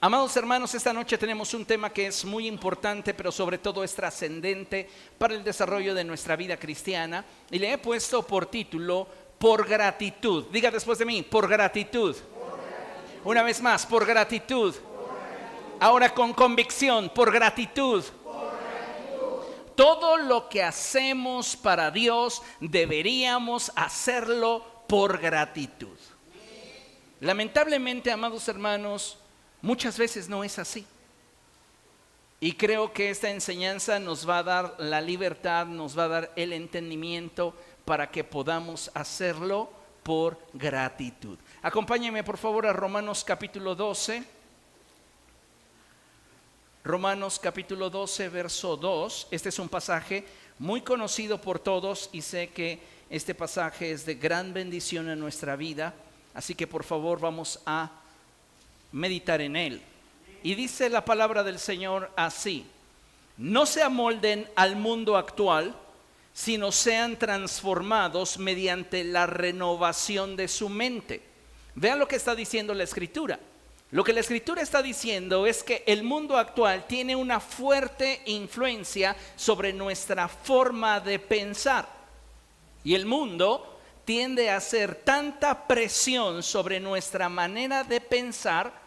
Amados hermanos, esta noche tenemos un tema que es muy importante, pero sobre todo es trascendente para el desarrollo de nuestra vida cristiana. Y le he puesto por título, por gratitud. Diga después de mí, por gratitud. Una vez más, por gratitud. Ahora con convicción, por gratitud. Todo lo que hacemos para Dios deberíamos hacerlo por gratitud. Lamentablemente, amados hermanos, muchas veces no es así. Y creo que esta enseñanza nos va a dar la libertad, nos va a dar el entendimiento para que podamos hacerlo por gratitud. Acompáñenme por favor a Romanos capítulo 12. Romanos capítulo 12, verso 2. Este es un pasaje muy conocido por todos y sé que este pasaje es de gran bendición en nuestra vida. Así que por favor vamos a meditar en él. Y dice la palabra del Señor así: no se amolden al mundo actual, sino sean transformados mediante la renovación de su mente. Vean lo que está diciendo la Escritura. Lo que la Escritura está diciendo es que el mundo actual tiene una fuerte influencia sobre nuestra forma de pensar. Y el mundo tiende a hacer tanta presión sobre nuestra manera de pensar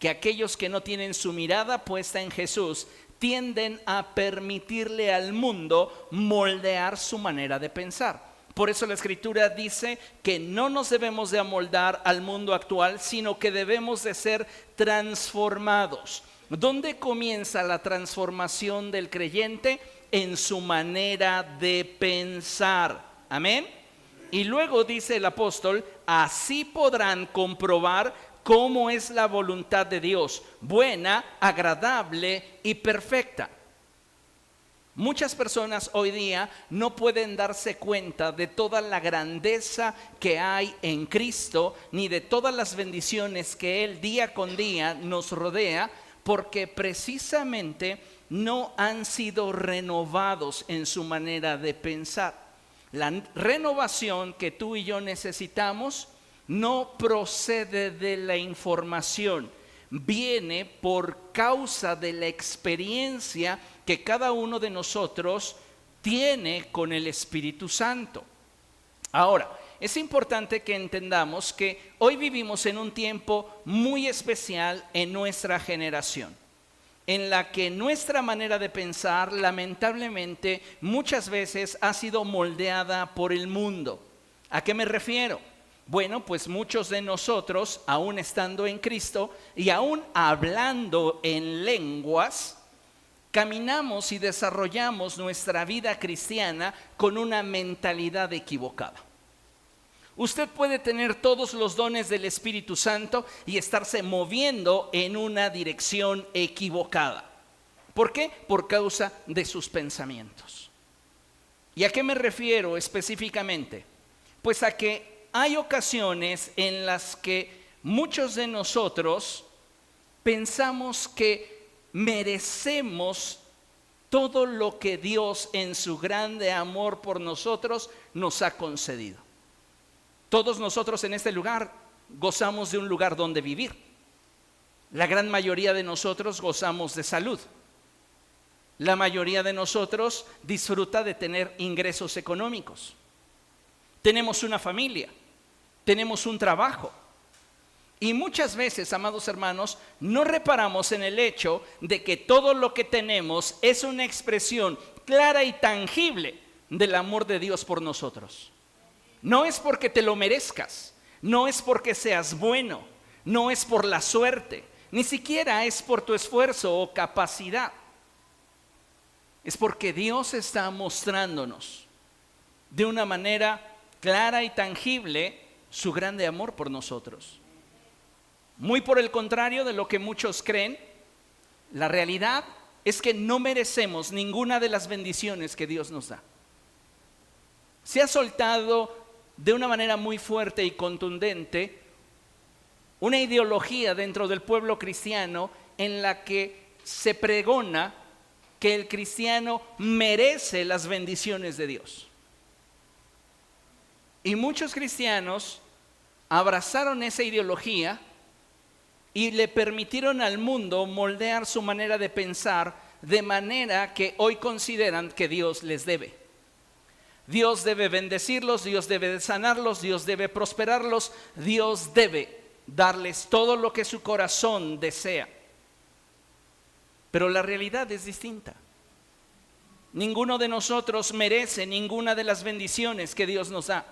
que aquellos que no tienen su mirada puesta en Jesús tienden a permitirle al mundo moldear su manera de pensar. Por eso la Escritura dice que no nos debemos de amoldar al mundo actual, sino que debemos de ser transformados. ¿Dónde comienza la transformación del creyente? En su manera de pensar. Amén. Y luego dice el apóstol: así podrán comprobar cómo es la voluntad de Dios, buena, agradable y perfecta. Muchas personas hoy día no pueden darse cuenta de toda la grandeza que hay en Cristo, ni de todas las bendiciones que Él día con día nos rodea, porque precisamente no han sido renovados en su manera de pensar. La renovación que tú y yo necesitamos no procede de la información, viene por causa de la experiencia que cada uno de nosotros tiene con el Espíritu Santo. Ahora, es importante que entendamos que hoy vivimos en un tiempo muy especial en nuestra generación, en la que nuestra manera de pensar, lamentablemente, muchas veces ha sido moldeada por el mundo. ¿A qué me refiero? Bueno, pues muchos de nosotros, aún estando en Cristo y aún hablando en lenguas, caminamos y desarrollamos nuestra vida cristiana con una mentalidad equivocada. Usted puede tener todos los dones del Espíritu Santo y estarse moviendo en una dirección equivocada. ¿Por qué? Por causa de sus pensamientos. ¿Y a qué me refiero específicamente? Pues a que hay ocasiones en las que muchos de nosotros pensamos que merecemos todo lo que Dios en su grande amor por nosotros nos ha concedido. Todos nosotros en este lugar gozamos de un lugar donde vivir. La gran mayoría de nosotros gozamos de salud. La mayoría de nosotros disfruta de tener ingresos económicos. Tenemos una familia, tenemos un trabajo. Y muchas veces, amados hermanos, no reparamos en el hecho de que todo lo que tenemos es una expresión clara y tangible del amor de Dios por nosotros. No es porque te lo merezcas, no es porque seas bueno, no es por la suerte, ni siquiera es por tu esfuerzo o capacidad. Es porque Dios está mostrándonos de una manera clara y tangible su grande amor por nosotros. Muy por el contrario de lo que muchos creen, la realidad es que no merecemos ninguna de las bendiciones que Dios nos da. Se ha soltado de una manera muy fuerte y contundente una ideología dentro del pueblo cristiano en la que se pregona que el cristiano merece las bendiciones de Dios. Y muchos cristianos abrazaron esa ideología y le permitieron al mundo moldear su manera de pensar de manera que hoy consideran que Dios les debe. Dios debe bendecirlos, Dios debe sanarlos, Dios debe prosperarlos, Dios debe darles todo lo que su corazón desea. Pero la realidad es distinta. Ninguno de nosotros merece ninguna de las bendiciones que Dios nos da.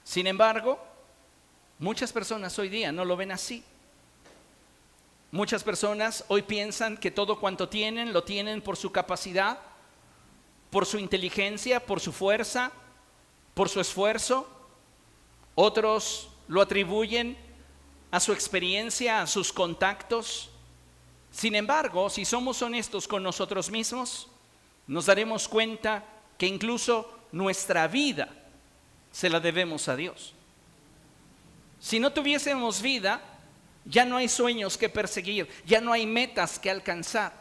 Sin embargo, muchas personas hoy día no lo ven así. Muchas personas hoy piensan que todo cuanto tienen, lo tienen por su capacidad, por su inteligencia, por su fuerza, por su esfuerzo. Otros lo atribuyen a su experiencia, a sus contactos. Sin embargo, si somos honestos con nosotros mismos, nos daremos cuenta que incluso nuestra vida se la debemos a Dios. Si no tuviésemos vida, ya no hay sueños que perseguir, ya no hay metas que alcanzar,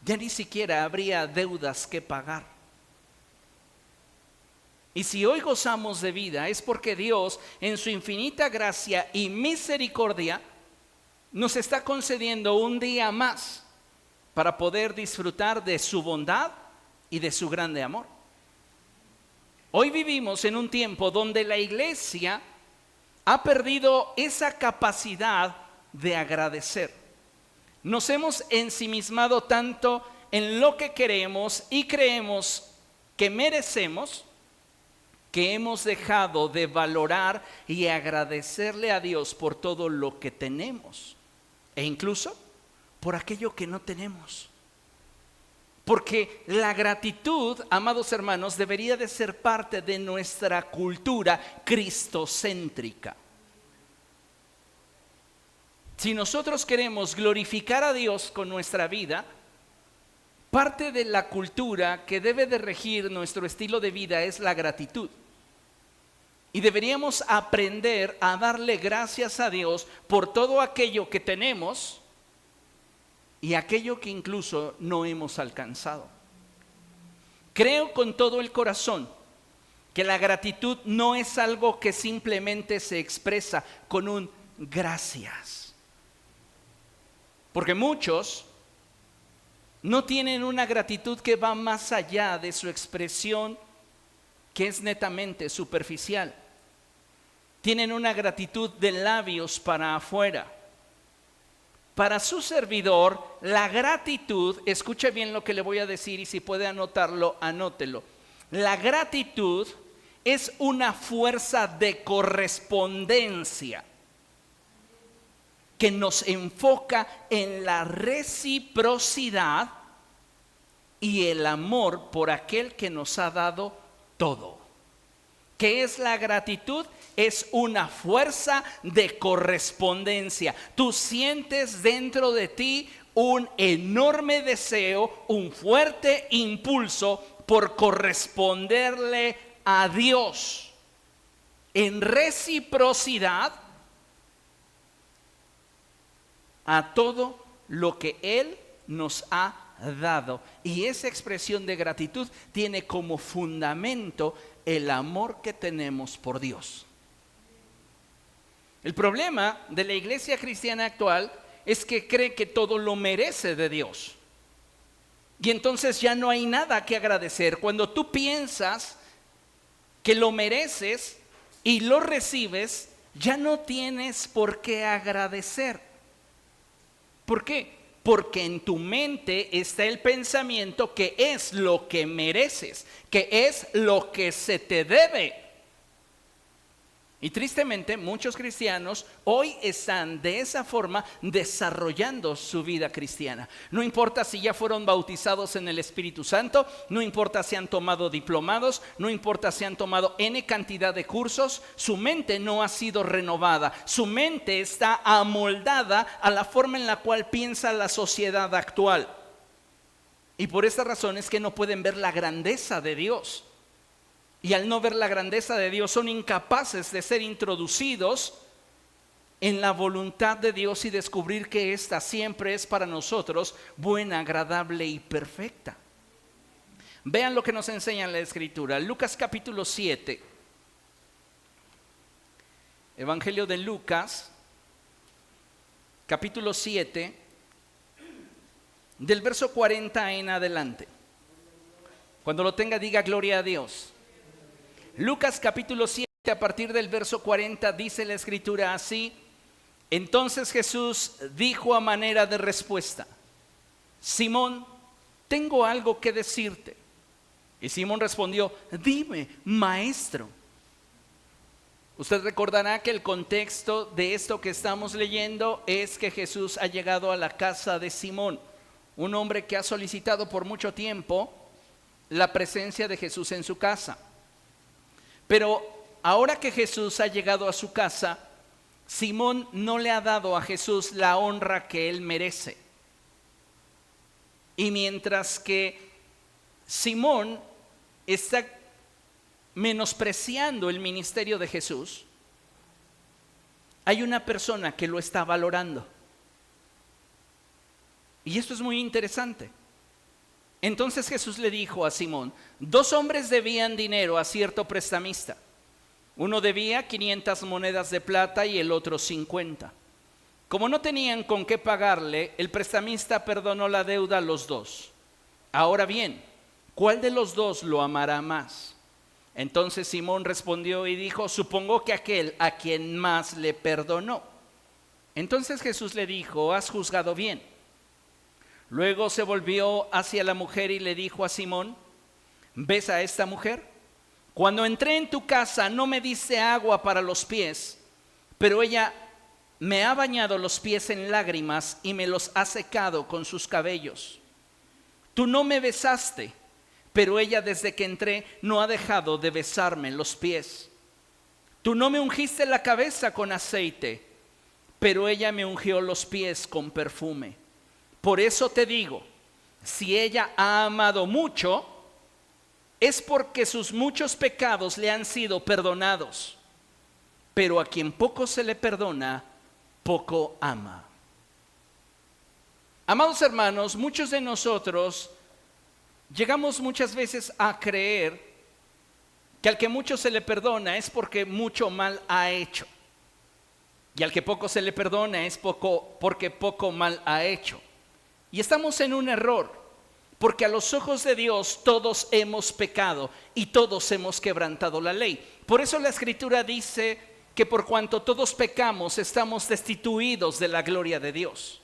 ya ni siquiera habría deudas que pagar. Y si hoy gozamos de vida es porque Dios, en su infinita gracia y misericordia, nos está concediendo un día más para poder disfrutar de su bondad y de su grande amor. Hoy vivimos en un tiempo donde la iglesia ha perdido esa capacidad de agradecer. Nos hemos ensimismado tanto en lo que queremos y creemos que merecemos, que hemos dejado de valorar y agradecerle a Dios por todo lo que tenemos e incluso por aquello que no tenemos. Porque la gratitud, amados hermanos, debería de ser parte de nuestra cultura cristocéntrica. Si nosotros queremos glorificar a Dios con nuestra vida, parte de la cultura que debe de regir nuestro estilo de vida es la gratitud. Y deberíamos aprender a darle gracias a Dios por todo aquello que tenemos y aquello que incluso no hemos alcanzado. Creo con todo el corazón que la gratitud no es algo que simplemente se expresa con un gracias. Porque muchos no tienen una gratitud que va más allá de su expresión, que es netamente superficial. Tienen una gratitud de labios para afuera. Para su servidor, la gratitud, escuche bien lo que le voy a decir y si puede anotarlo, anótelo. La gratitud es una fuerza de correspondencia que nos enfoca en la reciprocidad y el amor por aquel que nos ha dado todo. ¿Qué es la gratitud? Es una fuerza de correspondencia. Tú sientes dentro de ti un enorme deseo, un fuerte impulso por corresponderle a Dios en reciprocidad a todo lo que Él nos ha dado. Y esa expresión de gratitud tiene como fundamento el amor que tenemos por Dios. El problema de la iglesia cristiana actual es que cree que todo lo merece de Dios. Y entonces ya no hay nada que agradecer. Cuando tú piensas que lo mereces y lo recibes, ya no tienes por qué agradecer. ¿Por qué? Porque en tu mente está el pensamiento que es lo que mereces, que es lo que se te debe. Y tristemente muchos cristianos hoy están de esa forma desarrollando su vida cristiana. No importa si ya fueron bautizados en el Espíritu Santo, no importa si han tomado diplomados, no importa si han tomado N cantidad de cursos, su mente no ha sido renovada. Su mente está amoldada a la forma en la cual piensa la sociedad actual. Y por esta razón es que no pueden ver la grandeza de Dios. Y al no ver la grandeza de Dios son incapaces de ser introducidos en la voluntad de Dios y descubrir que esta siempre es para nosotros buena, agradable y perfecta. Vean lo que nos enseña la Escritura. Lucas capítulo 7. Evangelio de Lucas capítulo 7, del verso 40 en adelante. Cuando lo tenga, diga gloria a Dios. Lucas capítulo 7, a partir del verso 40, dice la escritura así: entonces Jesús dijo a manera de respuesta: Simón, tengo algo que decirte. Y Simón respondió: dime, maestro. Usted recordará que el contexto de esto que estamos leyendo es que Jesús ha llegado a la casa de Simón, un hombre que ha solicitado por mucho tiempo la presencia de Jesús en su casa. Pero ahora que Jesús ha llegado a su casa, Simón no le ha dado a Jesús la honra que él merece. Y mientras que Simón está menospreciando el ministerio de Jesús, hay una persona que lo está valorando. Y esto es muy interesante. Entonces Jesús le dijo a Simón: 2 hombres debían dinero a cierto prestamista. Uno debía 500 monedas de plata y el otro 50. Como no tenían con qué pagarle, el prestamista perdonó la deuda a los 2. Ahora bien, ¿cuál de los 2 lo amará más? Entonces Simón respondió y dijo: supongo que aquel a quien más le perdonó. Entonces Jesús le dijo: has juzgado bien. Luego se volvió hacia la mujer y le dijo a Simón: ¿ves a esta mujer? Cuando entré en tu casa no me diste agua para los pies, pero ella me ha bañado los pies en lágrimas y me los ha secado con sus cabellos. Tú no me besaste, pero ella desde que entré no ha dejado de besarme los pies. Tú no me ungiste la cabeza con aceite, pero ella me ungió los pies con perfume. Por eso te digo, si ella ha amado mucho, es porque sus muchos pecados le han sido perdonados. Pero a quien poco se le perdona, poco ama. Amados hermanos, muchos de nosotros llegamos muchas veces a creer que al que mucho se le perdona es porque mucho mal ha hecho. Y al que poco se le perdona es porque poco mal ha hecho. Y estamos en un error, porque a los ojos de Dios todos hemos pecado y todos hemos quebrantado la ley. Por eso la Escritura dice que por cuanto todos pecamos estamos destituidos de la gloria de Dios.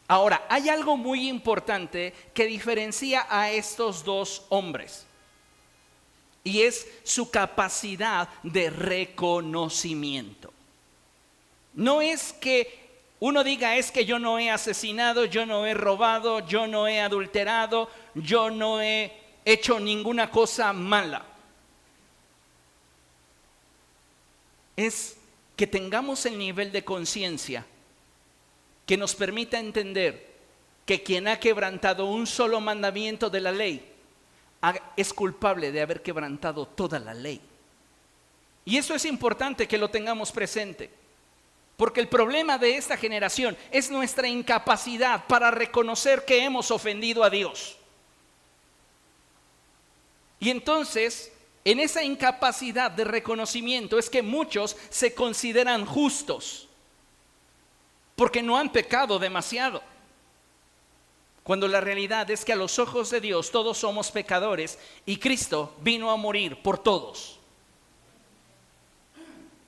Ahora, hay algo muy importante que diferencia a estos 2 hombres, y es su capacidad de reconocimiento. No es que uno diga: es que yo no he asesinado, yo no he robado, yo no he adulterado, yo no he hecho ninguna cosa mala. Es que tengamos el nivel de conciencia que nos permita entender que quien ha quebrantado un solo mandamiento de la ley es culpable de haber quebrantado toda la ley. Y eso es importante que lo tengamos presente, porque el problema de esta generación es nuestra incapacidad para reconocer que hemos ofendido a Dios. Y entonces, en esa incapacidad de reconocimiento es que muchos se consideran justos, porque no han pecado demasiado. Cuando la realidad es que a los ojos de Dios todos somos pecadores y Cristo vino a morir por todos.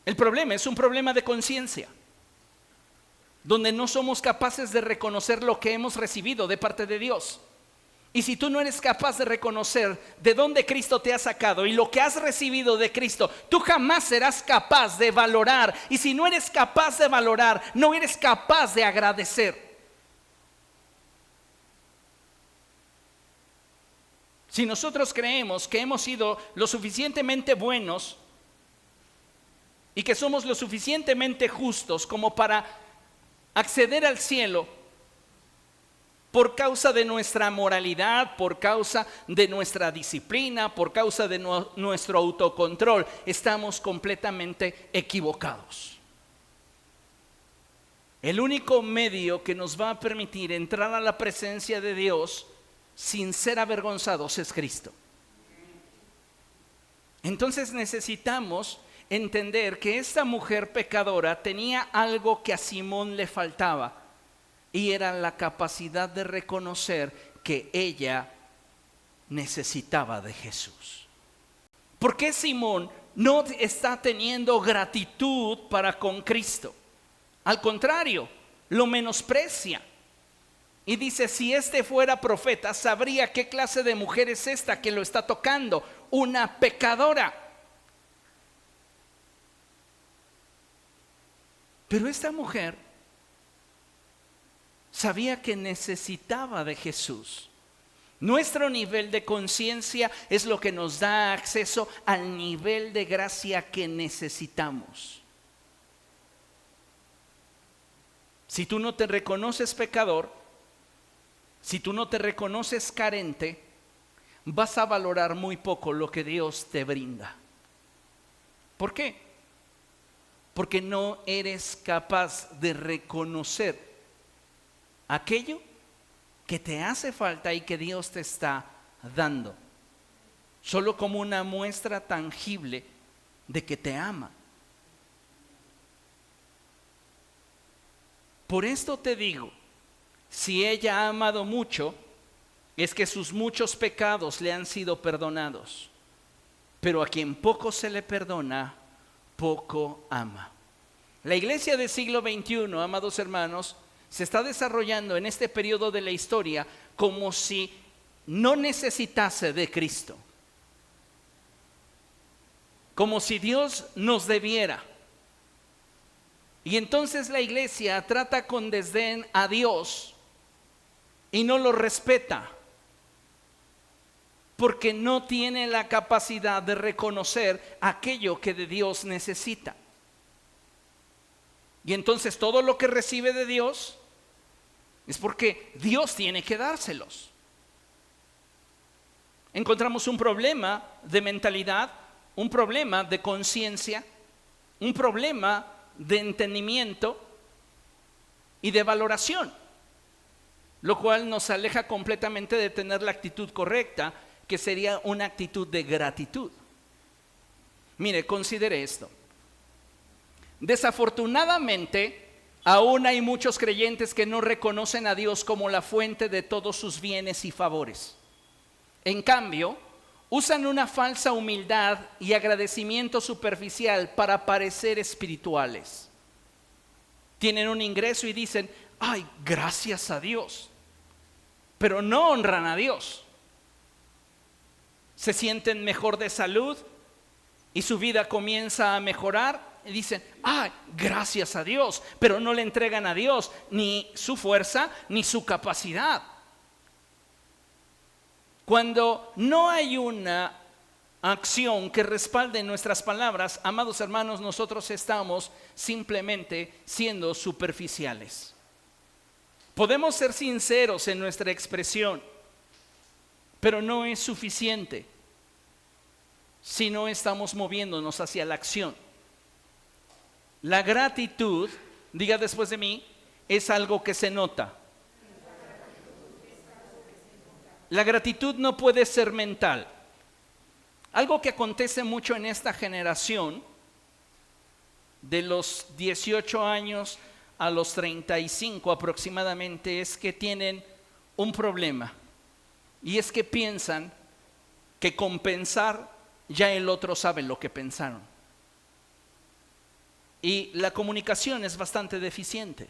El problema es un problema de conciencia, donde no somos capaces de reconocer lo que hemos recibido de parte de Dios. Y si tú no eres capaz de reconocer de dónde Cristo te ha sacado y lo que has recibido de Cristo, tú jamás serás capaz de valorar. Y si no eres capaz de valorar, no eres capaz de agradecer. Si nosotros creemos que hemos sido lo suficientemente buenos y que somos lo suficientemente justos como para acceder al cielo, por causa de nuestra moralidad, por causa de nuestra disciplina, por causa de nuestro autocontrol, estamos completamente equivocados. El único medio que nos va a permitir entrar a la presencia de Dios sin ser avergonzados es Cristo. Entonces necesitamos entender que esta mujer pecadora tenía algo que a Simón le faltaba, y era la capacidad de reconocer que ella necesitaba de Jesús. ¿Por qué Simón no está teniendo gratitud para con Cristo? Al contrario, lo menosprecia. Y dice, si este fuera profeta, sabría qué clase de mujer es esta que lo está tocando, una pecadora. Pero esta mujer sabía que necesitaba de Jesús. Nuestro nivel de conciencia es lo que nos da acceso al nivel de gracia que necesitamos. Si tú no te reconoces pecador, si tú no te reconoces carente, vas a valorar muy poco lo que Dios te brinda. ¿Por qué? Porque no eres capaz de reconocer aquello que te hace falta y que Dios te está dando, solo como una muestra tangible de que te ama. Por esto te digo, si ella ha amado mucho, es que sus muchos pecados le han sido perdonados. Pero a quien poco se le perdona, poco ama. La iglesia del siglo XXI, amados hermanos, se está desarrollando en este periodo de la historia como si no necesitase de Cristo. Como si Dios nos debiera. Y entonces la iglesia trata con desdén a Dios y no lo respeta, porque no tiene la capacidad de reconocer aquello que de Dios necesita. Y entonces todo lo que recibe de Dios es porque Dios tiene que dárselos. Encontramos un problema de mentalidad, un problema de conciencia, un problema de entendimiento y de valoración, lo cual nos aleja completamente de tener la actitud correcta, que sería una actitud de gratitud. Mire, considere esto. Desafortunadamente, aún hay muchos creyentes que no reconocen a Dios como la fuente de todos sus bienes y favores. En cambio, usan una falsa humildad y agradecimiento superficial para parecer espirituales. Tienen un ingreso y dicen, ay, gracias a Dios, pero no honran a Dios. Se sienten mejor de salud y su vida comienza a mejorar y dicen, ay, gracias a Dios, pero no le entregan a Dios ni su fuerza ni su capacidad. Cuando no hay una acción que respalde nuestras palabras, amados hermanos, nosotros estamos simplemente siendo superficiales. Podemos ser sinceros en nuestra expresión, pero no es suficiente si no estamos moviéndonos hacia la acción. La gratitud, diga después de mí, es algo que se nota. La gratitud no puede ser mental. Algo que acontece mucho en esta generación, de los 18 años a los 35 aproximadamente, es que tienen un problema. Y es que piensan que con pensar ya el otro sabe lo que pensaron. Y la comunicación es bastante deficiente.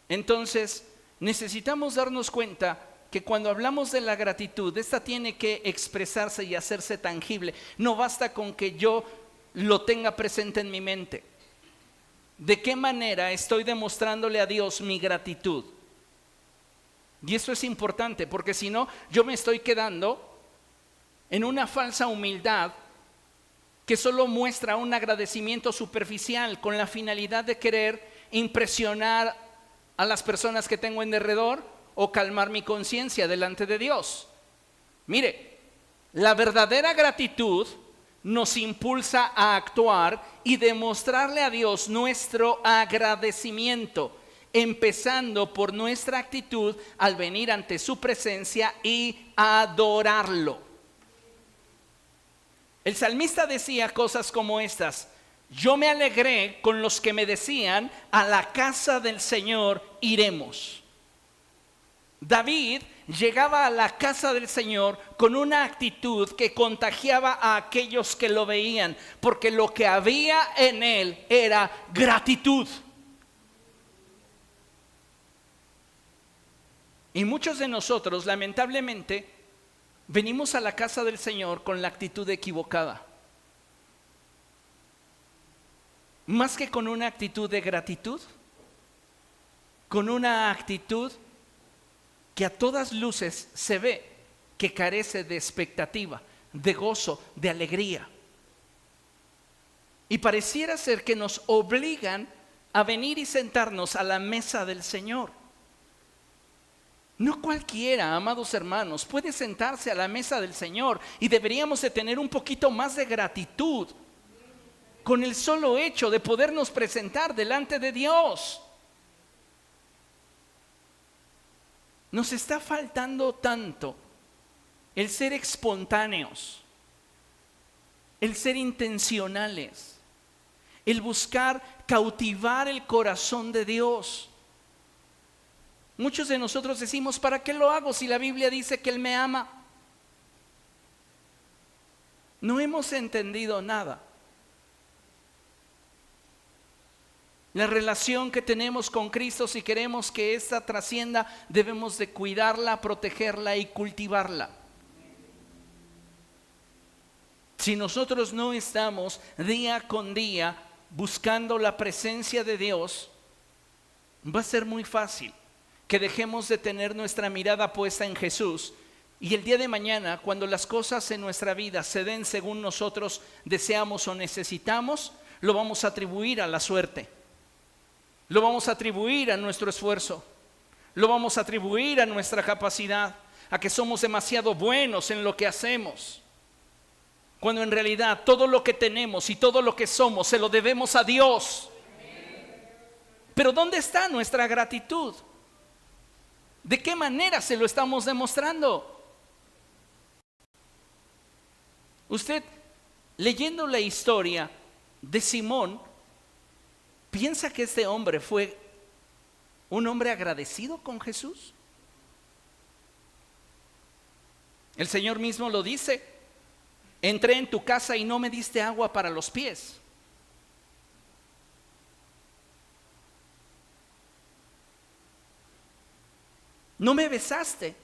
Entonces, necesitamos darnos cuenta que cuando hablamos de la gratitud, esta tiene que expresarse y hacerse tangible. No basta con que yo lo tenga presente en mi mente. ¿De qué manera estoy demostrándole a Dios mi gratitud? Y eso es importante, porque si no, yo me estoy quedando en una falsa humildad que solo muestra un agradecimiento superficial con la finalidad de querer impresionar a las personas que tengo en derredor o calmar mi conciencia delante de Dios. Mire, la verdadera gratitud nos impulsa a actuar y demostrarle a Dios nuestro agradecimiento, empezando por nuestra actitud al venir ante su presencia y adorarlo. El salmista decía cosas como estas: Yo me alegré con los que me decían, a la casa del Señor iremos. David llegaba a la casa del Señor con una actitud que contagiaba a aquellos que lo veían, porque lo que había en él era gratitud. Y muchos de nosotros, lamentablemente, venimos a la casa del Señor con la actitud equivocada. Más que con una actitud de gratitud, con una actitud que a todas luces se ve que carece de expectativa, de gozo, de alegría. Y pareciera ser que nos obligan a venir y sentarnos a la mesa del Señor. No cualquiera, amados hermanos, puede sentarse a la mesa del Señor, y deberíamos de tener un poquito más de gratitud con el solo hecho de podernos presentar delante de Dios. Nos está faltando tanto el ser espontáneos, el ser intencionales, el buscar cautivar el corazón de Dios. Muchos de nosotros decimos, ¿para qué lo hago si la Biblia dice que Él me ama? No hemos entendido nada. La relación que tenemos con Cristo, si queremos que ésta trascienda, debemos de cuidarla, protegerla y cultivarla. Si nosotros no estamos día con día buscando la presencia de Dios, va a ser muy fácil que dejemos de tener nuestra mirada puesta en Jesús, y el día de mañana, cuando las cosas en nuestra vida se den según nosotros deseamos o necesitamos, lo vamos a atribuir a la suerte. Lo vamos a atribuir a nuestro esfuerzo, lo vamos a atribuir a nuestra capacidad, a que somos demasiado buenos en lo que hacemos, cuando en realidad todo lo que tenemos y todo lo que somos se lo debemos a Dios. Pero ¿dónde está nuestra gratitud? ¿De qué manera se lo estamos demostrando? Usted, leyendo la historia de Simón, ¿piensa que este hombre fue un hombre agradecido con Jesús? El Señor mismo lo dice: entré en tu casa y no me diste agua para los pies. No me besaste,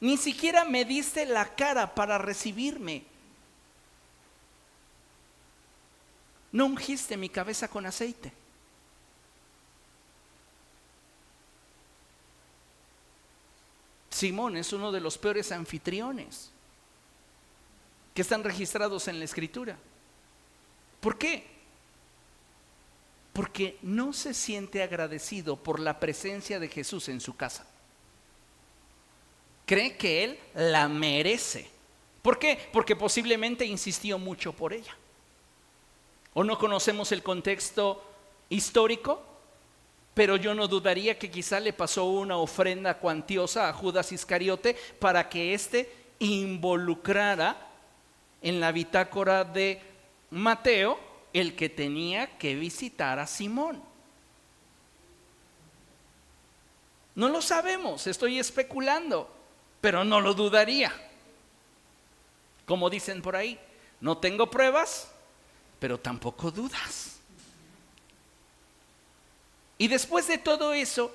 ni siquiera me diste la cara para recibirme. No ungiste mi cabeza con aceite. Simón es uno de los peores anfitriones que están registrados en la Escritura. ¿Por qué? Porque no se siente agradecido por la presencia de Jesús en su casa. Cree que Él la merece. ¿Por qué? Porque posiblemente insistió mucho por ella. ¿O no conocemos el contexto histórico? Pero yo no dudaría que quizá le pasó una ofrenda cuantiosa a Judas Iscariote para que éste involucrara en la bitácora de Mateo el que tenía que visitar a Simón. No lo sabemos, estoy especulando, pero no lo dudaría. Como dicen por ahí, no tengo pruebas, pero tampoco dudas. Y después de todo eso,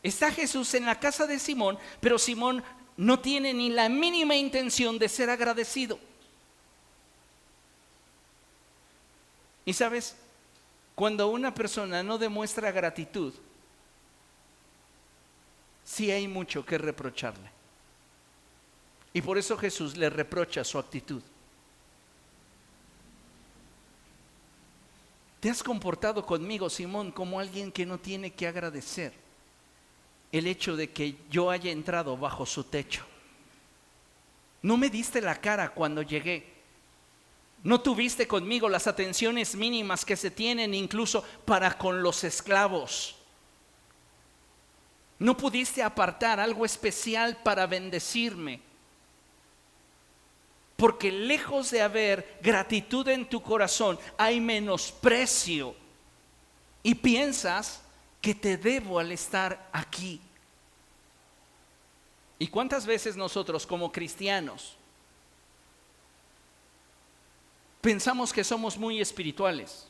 está Jesús en la casa de Simón, pero Simón no tiene ni la mínima intención de ser agradecido. Y sabes, cuando una persona no demuestra gratitud, sí hay mucho que reprocharle. Y por eso Jesús le reprocha su actitud. Te has comportado conmigo, Simón, como alguien que no tiene que agradecer el hecho de que yo haya entrado bajo su techo. No me diste la cara cuando llegué. No tuviste conmigo las atenciones mínimas que se tienen incluso para con los esclavos. No pudiste apartar algo especial para bendecirme. Porque lejos de haber gratitud en tu corazón, hay menosprecio. Y piensas que te debo al estar aquí. ¿Y cuántas veces nosotros como cristianos pensamos que somos muy espirituales?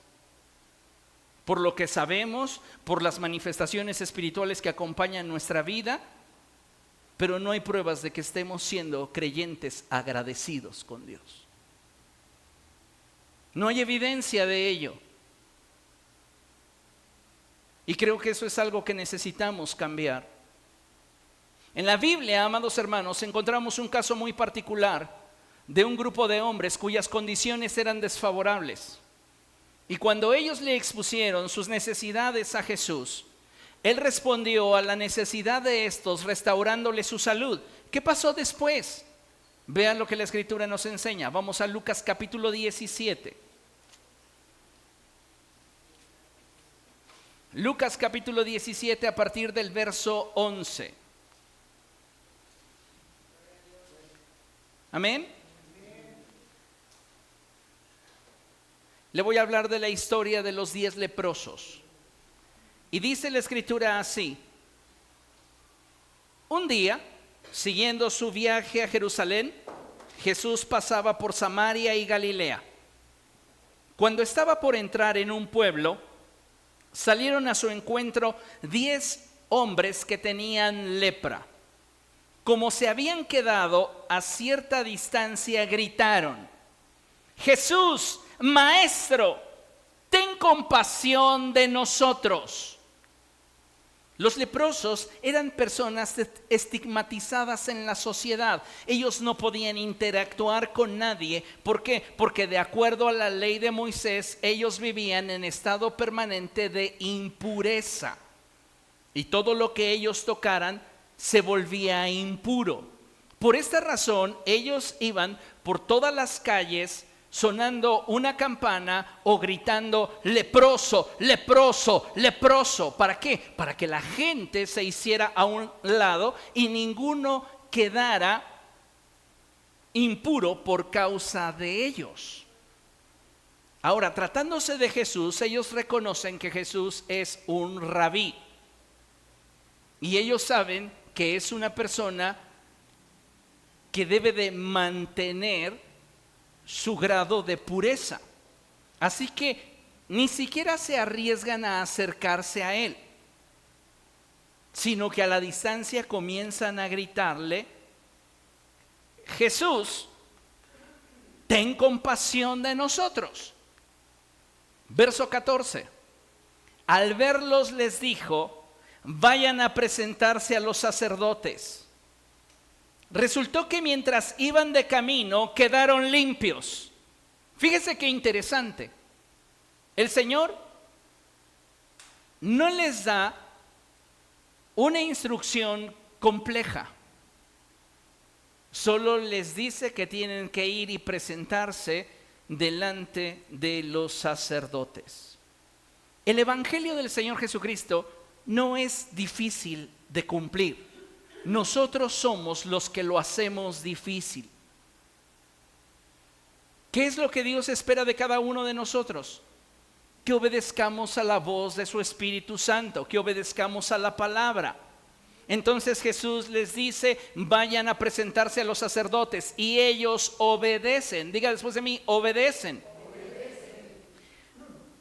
Por lo que sabemos, por las manifestaciones espirituales que acompañan nuestra vida, pero no hay pruebas de que estemos siendo creyentes agradecidos con Dios. No hay evidencia de ello. Y creo que eso es algo que necesitamos cambiar. En la Biblia, amados hermanos, encontramos un caso muy particular de un grupo de hombres cuyas condiciones eran desfavorables. Y cuando ellos le expusieron sus necesidades a Jesús, Él respondió a la necesidad de estos restaurándole su salud. ¿Qué pasó después? Vean lo que la Escritura nos enseña. Vamos a Lucas capítulo 17. Lucas capítulo 17 a partir del verso 11. Amén. Le voy a hablar de la historia de los 10 leprosos. Y dice la Escritura así: un día, siguiendo su viaje a Jerusalén, Jesús pasaba por Samaria y Galilea. Cuando estaba por entrar en un pueblo, salieron a su encuentro 10 hombres que tenían lepra. Como se habían quedado a cierta distancia, gritaron: Jesús, Maestro, ten compasión de nosotros. Los leprosos eran personas estigmatizadas en la sociedad. Ellos no podían interactuar con nadie. ¿Por qué? Porque de acuerdo a la ley de Moisés, ellos vivían en estado permanente de impureza. Y todo lo que ellos tocaran se volvía impuro. Por esta razón, ellos iban por todas las calles sonando una campana o gritando: leproso, leproso, leproso. ¿Para qué? Para que la gente se hiciera a un lado y ninguno quedara impuro por causa de ellos. Ahora, tratándose de Jesús, ellos reconocen que Jesús es un rabí. Y ellos saben que es una persona que debe de mantener su grado de pureza. Así que ni siquiera se arriesgan a acercarse a Él, sino que a la distancia comienzan a gritarle: Jesús, ten compasión de nosotros. Verso 14. Al verlos les dijo: vayan a presentarse a los sacerdotes. Resultó que mientras iban de camino quedaron limpios. Fíjese qué interesante. El Señor no les da una instrucción compleja. Solo les dice que tienen que ir y presentarse delante de los sacerdotes. El Evangelio del Señor Jesucristo no es difícil de cumplir. Nosotros somos los que lo hacemos difícil. ¿Qué es lo que Dios espera de cada uno de nosotros? Que obedezcamos a la voz de su Espíritu Santo, que obedezcamos a la palabra. Entonces Jesús les dice: vayan a presentarse a los sacerdotes, y ellos obedecen. Diga después de mí: obedecen.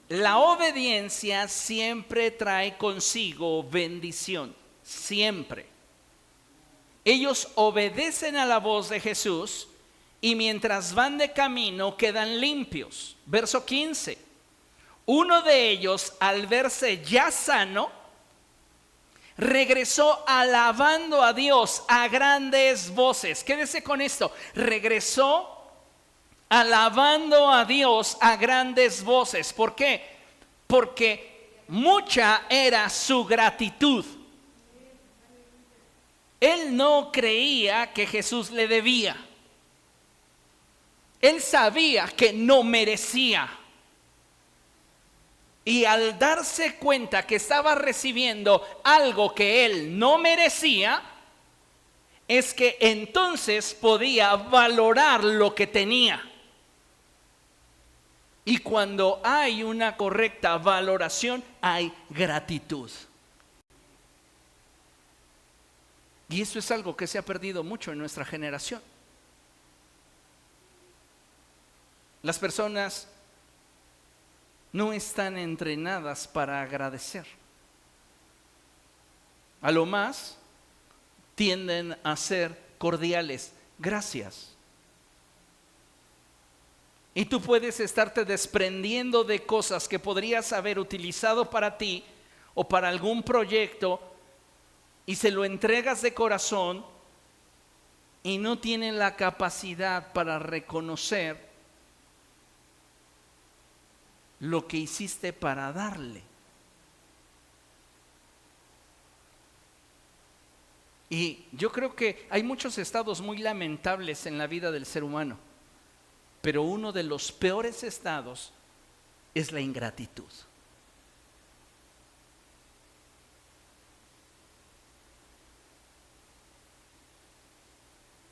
La obediencia siempre trae consigo bendición, siempre. Ellos obedecen a la voz de Jesús y mientras van de camino quedan limpios. Verso 15. Uno de ellos, al verse ya sano, regresó alabando a Dios a grandes voces. Quédese con esto. Regresó alabando a Dios a grandes voces. ¿Por qué? Porque mucha era su gratitud. Él no creía que Jesús le debía. Él sabía que no merecía. Y al darse cuenta que estaba recibiendo algo que él no merecía, es que entonces podía valorar lo que tenía. Y cuando hay una correcta valoración, hay gratitud. Y eso es algo que se ha perdido mucho en nuestra generación. Las personas no están entrenadas para agradecer. A lo más tienden a ser cordiales. Gracias. Y tú puedes estarte desprendiendo de cosas que podrías haber utilizado para ti o para algún proyecto, y se lo entregas de corazón y no tienen la capacidad para reconocer lo que hiciste para darle. Y yo creo que hay muchos estados muy lamentables en la vida del ser humano, pero uno de los peores estados es la ingratitud.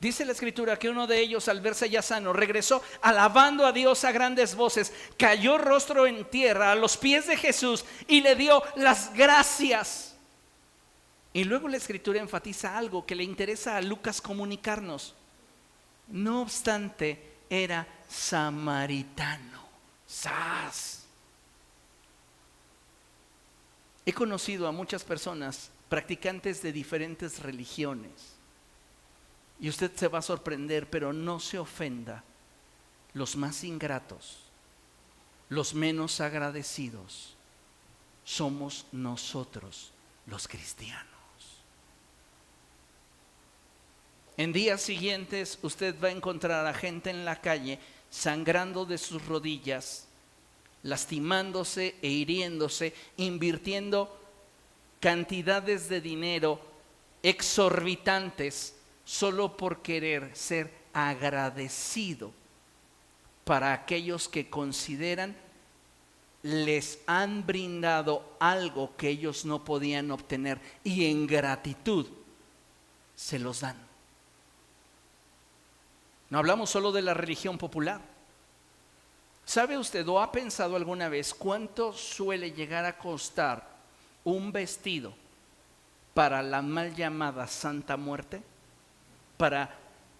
Dice la escritura que uno de ellos, al verse ya sano, regresó alabando a Dios a grandes voces, cayó rostro en tierra a los pies de Jesús y le dio las gracias. Y luego la escritura enfatiza algo que le interesa a Lucas comunicarnos. No obstante, era samaritano. ¡Sas! He conocido a muchas personas practicantes de diferentes religiones. Y usted se va a sorprender, pero no se ofenda. Los más ingratos, los menos agradecidos, somos nosotros los cristianos. En días siguientes usted va a encontrar a gente en la calle sangrando de sus rodillas, lastimándose e hiriéndose, invirtiendo cantidades de dinero exorbitantes solo por querer ser agradecido para aquellos que consideran les han brindado algo que ellos no podían obtener, y en gratitud se los dan. No hablamos solo de la religión popular. ¿Sabe usted o ha pensado alguna vez cuánto suele llegar a costar un vestido para la mal llamada Santa Muerte? Para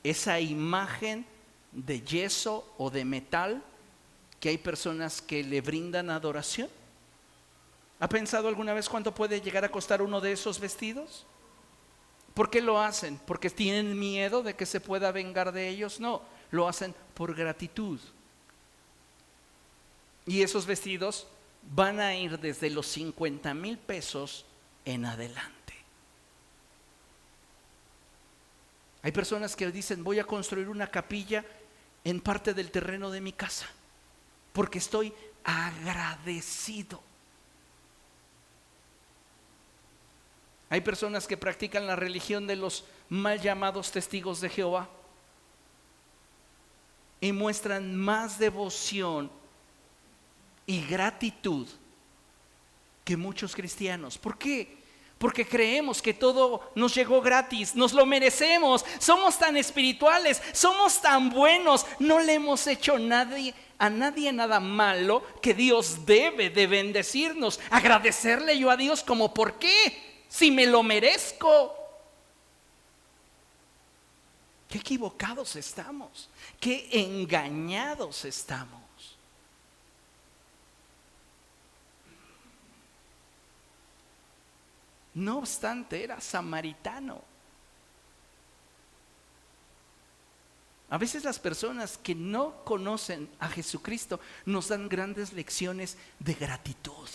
esa imagen de yeso o de metal que hay personas que le brindan adoración. ¿Ha pensado alguna vez cuánto puede llegar a costar uno de esos vestidos? ¿Por qué lo hacen? ¿Porque tienen miedo de que se pueda vengar de ellos? No, lo hacen por gratitud. Y esos vestidos van a ir desde los 50,000 pesos en adelante. Hay personas que dicen: voy a construir una capilla en parte del terreno de mi casa porque estoy agradecido. Hay personas que practican la religión de los mal llamados testigos de Jehová y muestran más devoción y gratitud que muchos cristianos. ¿Por qué? Porque creemos que todo nos llegó gratis, nos lo merecemos, somos tan espirituales, somos tan buenos, no le hemos hecho a nadie nada malo que Dios debe de bendecirnos. Agradecerle yo a Dios como ¿por qué? Si me lo merezco. Qué equivocados estamos, qué engañados estamos. No obstante, era samaritano. A veces las personas que no conocen a Jesucristo nos dan grandes lecciones de gratitud.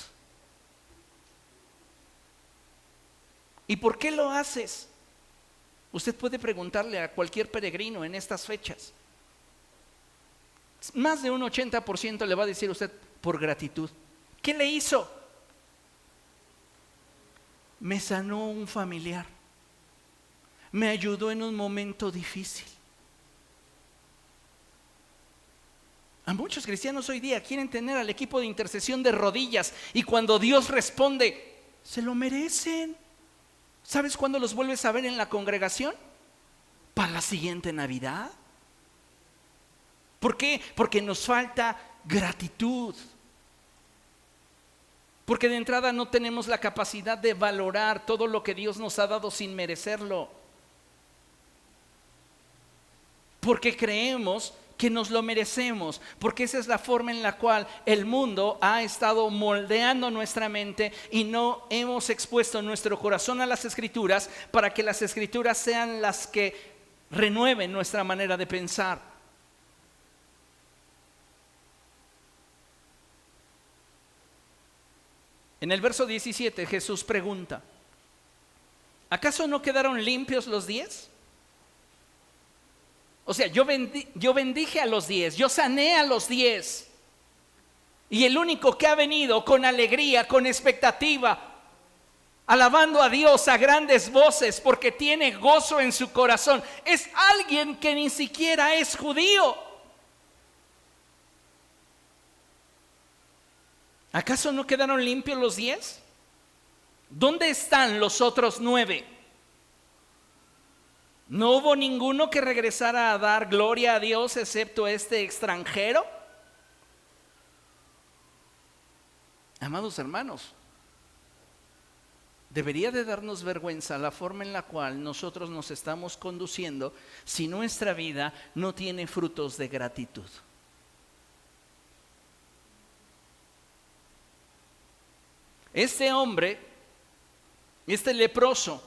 ¿Y por qué lo haces? Usted puede preguntarle a cualquier peregrino en estas fechas. Más de un 80% le va a decir a usted: por gratitud. ¿Qué le hizo? Me sanó un familiar, me ayudó en un momento difícil. A muchos cristianos hoy día quieren tener al equipo de intercesión de rodillas, y cuando Dios responde, se lo merecen. ¿Sabes cuándo los vuelves a ver en la congregación? para la siguiente Navidad? ¿Por qué? Porque nos falta gratitud. Porque de entrada no tenemos la capacidad de valorar todo lo que Dios nos ha dado sin merecerlo. Porque creemos que nos lo merecemos, porque esa es la forma en la cual el mundo ha estado moldeando nuestra mente y no hemos expuesto nuestro corazón a las Escrituras para que las Escrituras sean las que renueven nuestra manera de pensar. En el verso 17 Jesús pregunta: ¿acaso no quedaron limpios los 10? O sea, yo bendije a los 10, yo sané a los 10. Y el único que ha venido con alegría, con expectativa, alabando a Dios a grandes voces porque tiene gozo en su corazón, es alguien que ni siquiera es judío. ¿Acaso no quedaron limpios los 10? ¿Dónde están los otros 9? ¿No hubo ninguno que regresara a dar gloria a Dios excepto este extranjero? Amados hermanos, debería de darnos vergüenza la forma en la cual nosotros nos estamos conduciendo si nuestra vida no tiene frutos de gratitud. Este hombre, este leproso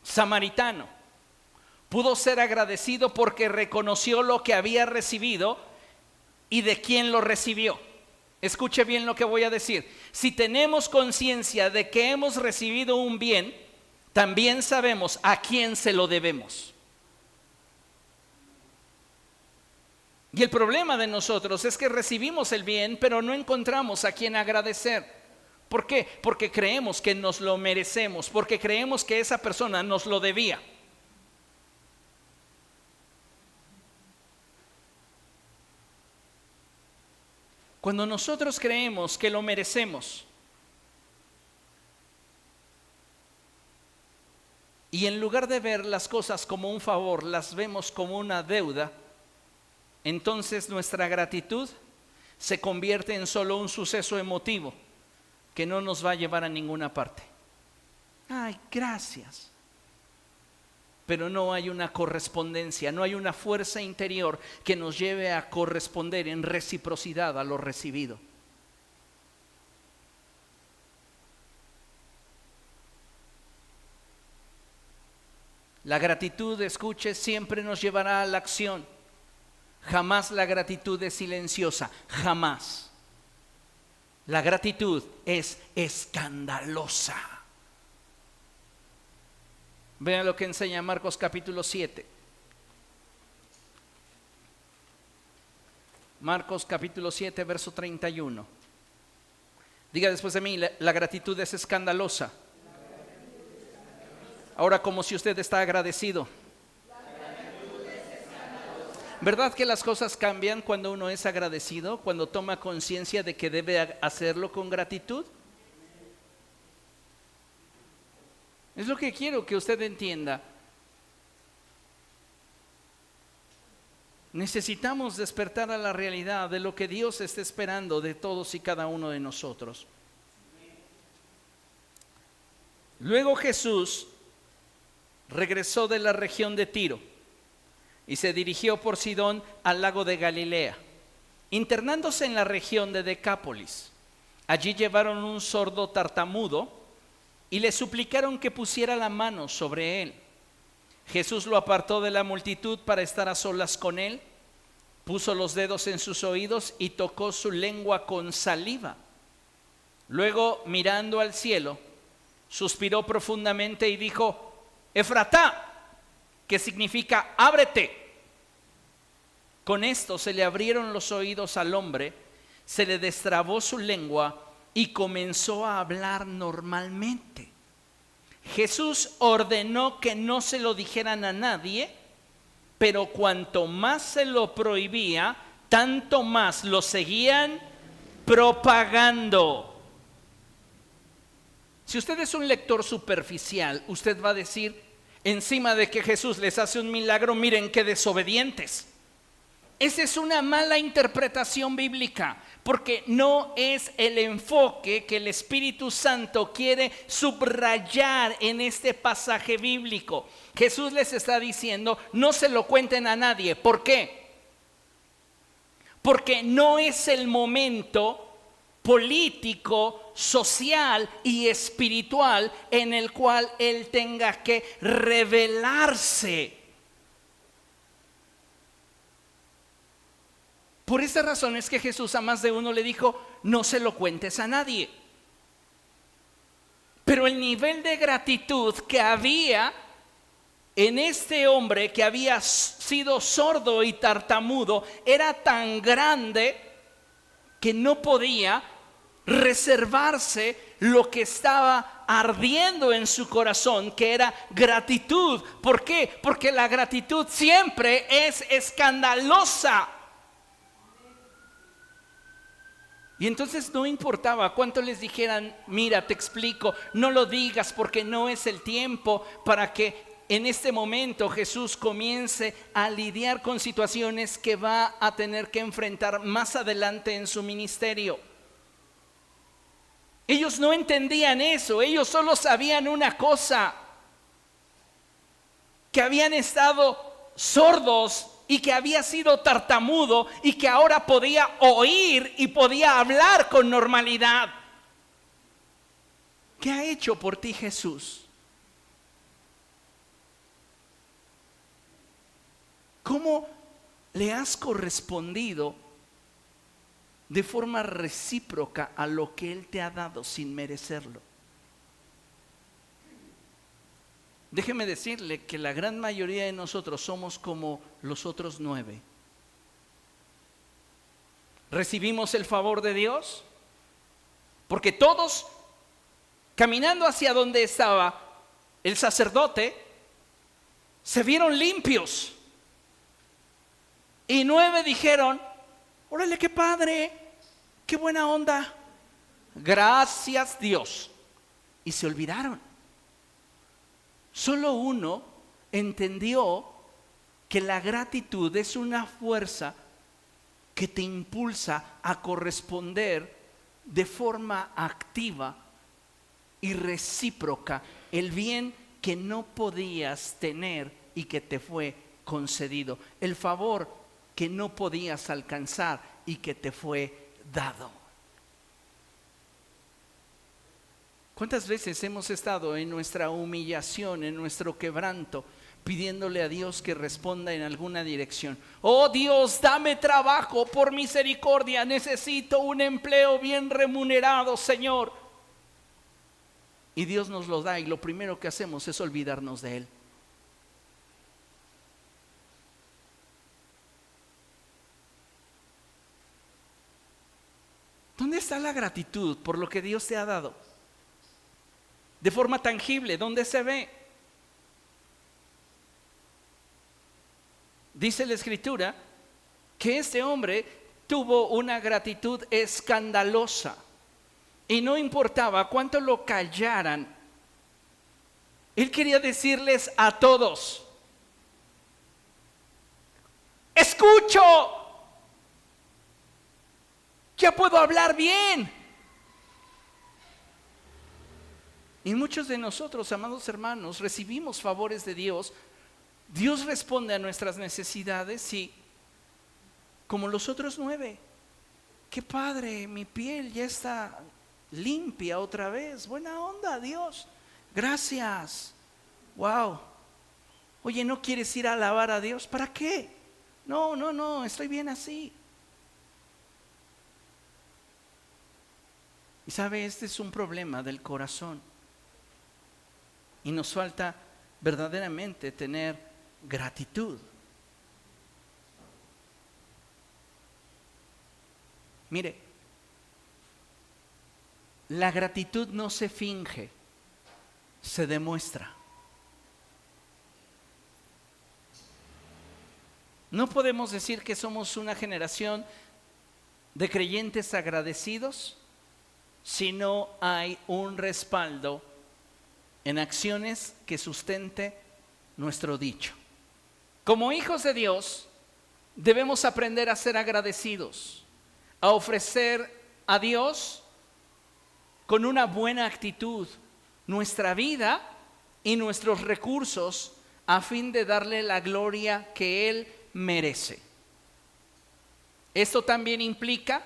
samaritano, pudo ser agradecido porque reconoció lo que había recibido y de quién lo recibió. Escuche bien lo que voy a decir. Si tenemos conciencia de que hemos recibido un bien, también sabemos a quién se lo debemos. Y el problema de nosotros es que recibimos el bien, pero no encontramos a quién agradecer. ¿Por qué? Porque creemos que nos lo merecemos, porque creemos que esa persona nos lo debía. Cuando nosotros creemos que lo merecemos y en lugar de ver las cosas como un favor, las vemos como una deuda, entonces nuestra gratitud se convierte en solo un suceso emotivo que no nos va a llevar a ninguna parte. Ay, gracias. Pero no hay una correspondencia, no hay una fuerza interior que nos lleve a corresponder en reciprocidad a lo recibido. La gratitud, escuche, siempre nos llevará a la acción. Jamás la gratitud es silenciosa, jamás. La gratitud es escandalosa. Vean lo que enseña Marcos capítulo 7. Marcos capítulo 7, verso 31. Diga después de mí: la gratitud es escandalosa. Ahora, como si usted está agradecido. ¿Verdad que las cosas cambian cuando uno es agradecido? Cuando toma conciencia de que debe hacerlo con gratitud. Es lo que quiero que usted entienda. Necesitamos despertar a la realidad de lo que Dios está esperando de todos y cada uno de nosotros. Luego Jesús regresó de la región de Tiro y se dirigió por Sidón al lago de Galilea, internándose en la región de Decápolis. Allí llevaron un sordo tartamudo y le suplicaron que pusiera la mano sobre él. Jesús lo apartó de la multitud para estar a solas con él, puso los dedos en sus oídos y tocó su lengua con saliva. Luego, mirando al cielo, suspiró profundamente y dijo: Efratá, que significa ábrete. Con esto se le abrieron los oídos al hombre, se le destrabó su lengua y comenzó a hablar normalmente. Jesús ordenó que no se lo dijeran a nadie, pero cuanto más se lo prohibía, tanto más lo seguían propagando. Si usted es un lector superficial, usted va a decir: encima de que Jesús les hace un milagro, miren qué desobedientes. Esa es una mala interpretación bíblica, porque no es el enfoque que el Espíritu Santo quiere subrayar en este pasaje bíblico. Jesús les está diciendo, no se lo cuenten a nadie. ¿Por qué? Porque no es el momento político, social y espiritual en el cual Él tenga que revelarse. Por esa razón es que Jesús a más de uno le dijo, no se lo cuentes a nadie. Pero el nivel de gratitud que había en este hombre que había sido sordo y tartamudo era tan grande que no podía reservarse lo que estaba ardiendo en su corazón, que era gratitud. ¿Por qué? Porque la gratitud siempre es escandalosa. Y entonces no importaba cuánto les dijeran, mira, te explico, no lo digas porque no es el tiempo para que en este momento Jesús comience a lidiar con situaciones que va a tener que enfrentar más adelante en su ministerio. Ellos no entendían eso, ellos solo sabían una cosa, que habían estado sordos y que había sido tartamudo y que ahora podía oír y podía hablar con normalidad. ¿Qué ha hecho por ti Jesús? ¿Cómo le has correspondido de forma recíproca a lo que Él te ha dado sin merecerlo? Déjeme decirle que la gran mayoría de nosotros somos como los otros 9. Recibimos el favor de Dios porque todos, caminando hacia donde estaba el sacerdote, se vieron limpios. Y 9 dijeron, órale, qué padre, qué buena onda, gracias Dios. Y se olvidaron. Solo 1 entendió que la gratitud es una fuerza que te impulsa a corresponder de forma activa y recíproca el bien que no podías tener y que te fue concedido, el favor que no podías alcanzar y que te fue dado. ¿Cuántas veces hemos estado en nuestra humillación, en nuestro quebranto, pidiéndole a Dios que responda en alguna dirección? Oh Dios, dame trabajo, por misericordia, necesito un empleo bien remunerado, Señor. Y Dios nos lo da y lo primero que hacemos es olvidarnos de Él. ¿Dónde está la gratitud por lo que Dios te ha dado? De forma tangible, ¿dónde se ve? Dice la Escritura que este hombre tuvo una gratitud escandalosa y no importaba cuánto lo callaran. Él quería decirles a todos, escucho, ya puedo hablar bien. Y muchos de nosotros, amados hermanos, recibimos favores de Dios. Dios responde a nuestras necesidades y como los otros 9, qué padre, mi piel ya está limpia otra vez, buena onda Dios, gracias, wow. Oye, ¿no quieres ir a alabar a Dios? ¿Para qué? No, estoy bien así. Y sabe, este es un problema del corazón. Y nos falta verdaderamente tener gratitud. Mire, la gratitud no se finge, se demuestra. No podemos decir que somos una generación de creyentes agradecidos si no hay un respaldo en acciones que sustente nuestro dicho. Como hijos de Dios, debemos aprender a ser agradecidos, a ofrecer a Dios con una buena actitud nuestra vida y nuestros recursos a fin de darle la gloria que Él merece. Esto también implica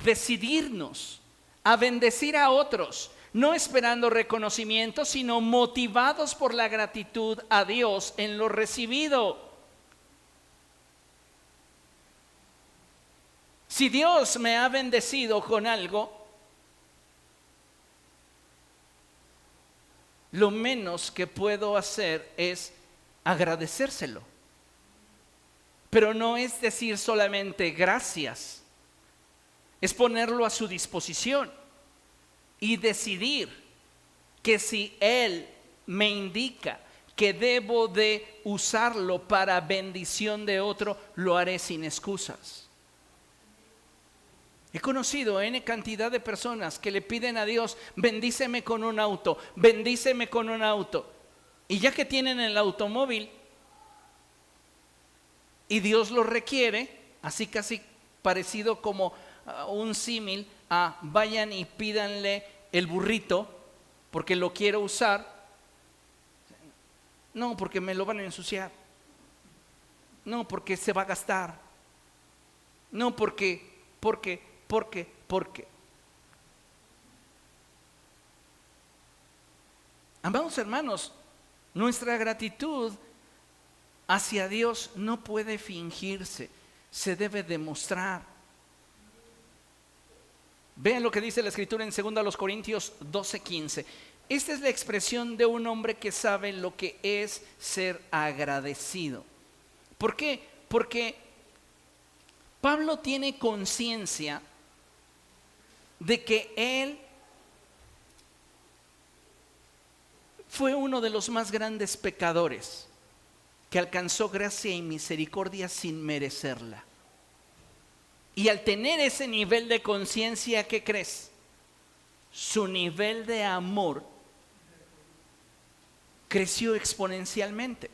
decidirnos a bendecir a otros, no esperando reconocimiento, sino motivados por la gratitud a Dios en lo recibido. Si Dios me ha bendecido con algo, lo menos que puedo hacer es agradecérselo. Pero no es decir solamente gracias, es ponerlo a su disposición y decidir que si Él me indica que debo de usarlo para bendición de otro, lo haré sin excusas. He conocido N cantidad de personas que le piden a Dios, bendíceme con un auto, bendíceme con un auto. Y ya que tienen el automóvil y Dios lo requiere, así casi parecido como un símil a vayan y pídanle el burrito porque lo quiero usar. No, porque me lo van a ensuciar. No, porque se va a gastar. No, porque. Amados hermanos, nuestra gratitud hacia Dios no puede fingirse, se debe demostrar. Vean lo que dice la Escritura en 2 Corintios 12:15. Esta es la expresión de un hombre que sabe lo que es ser agradecido. ¿Por qué? Porque Pablo tiene conciencia de que él fue uno de los más grandes pecadores que alcanzó gracia y misericordia sin merecerla. Y al tener ese nivel de conciencia, ¿qué crees? Su nivel de amor creció exponencialmente.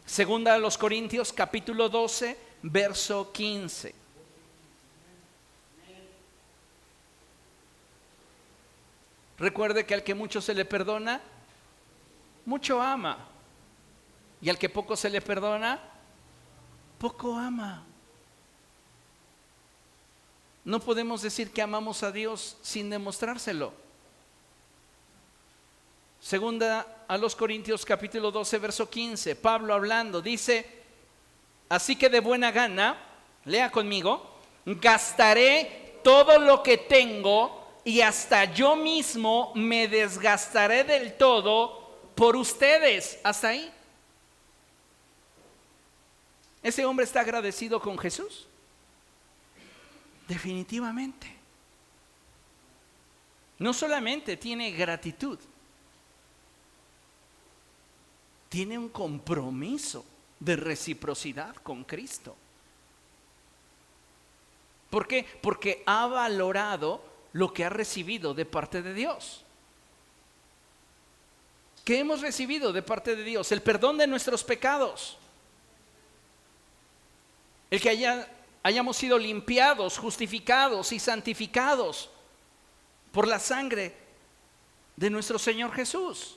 Segunda a los Corintios capítulo 12, verso 15. Recuerde que al que mucho se le perdona, mucho ama. Y al que poco se le perdona, poco ama. No podemos decir que amamos a Dios sin demostrárselo. Segunda a los Corintios capítulo 12, verso 15. Pablo hablando dice: así que de buena gana, lea conmigo, gastaré todo lo que tengo y hasta yo mismo me desgastaré del todo por ustedes. Hasta ahí. ¿Ese hombre está agradecido con Jesús? Definitivamente. No solamente tiene gratitud, tiene un compromiso de reciprocidad con Cristo. ¿Por qué? Porque ha valorado lo que ha recibido de parte de Dios. ¿Qué hemos recibido de parte de Dios? El perdón de nuestros pecados. El que hayamos sido limpiados, justificados y santificados por la sangre de nuestro Señor Jesús.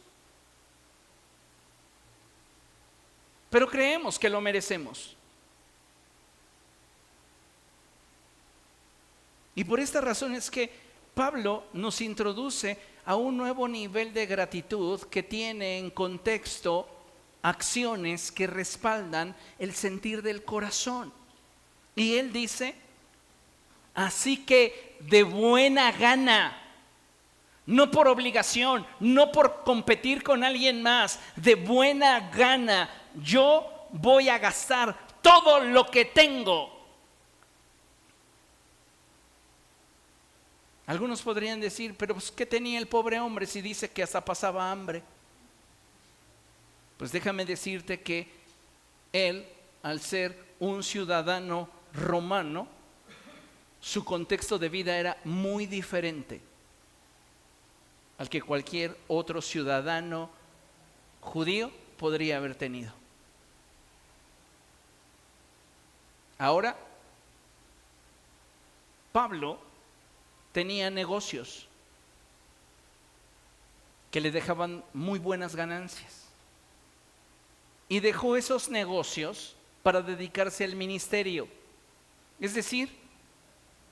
Pero creemos que lo merecemos. Y por esta razón es que Pablo nos introduce a un nuevo nivel de gratitud que tiene en contexto acciones que respaldan el sentir del corazón. Y él dice: así que de buena gana, no por obligación, no por competir con alguien más, de buena gana, yo voy a gastar todo lo que tengo. Algunos podrían decir: pero pues, ¿qué tenía el pobre hombre si dice que hasta pasaba hambre? Pues déjame decirte que él, al ser un ciudadano romano, su contexto de vida era muy diferente al que cualquier otro ciudadano judío podría haber tenido. Ahora, Pablo tenía negocios que le dejaban muy buenas ganancias. Y dejó esos negocios para dedicarse al ministerio. Es decir,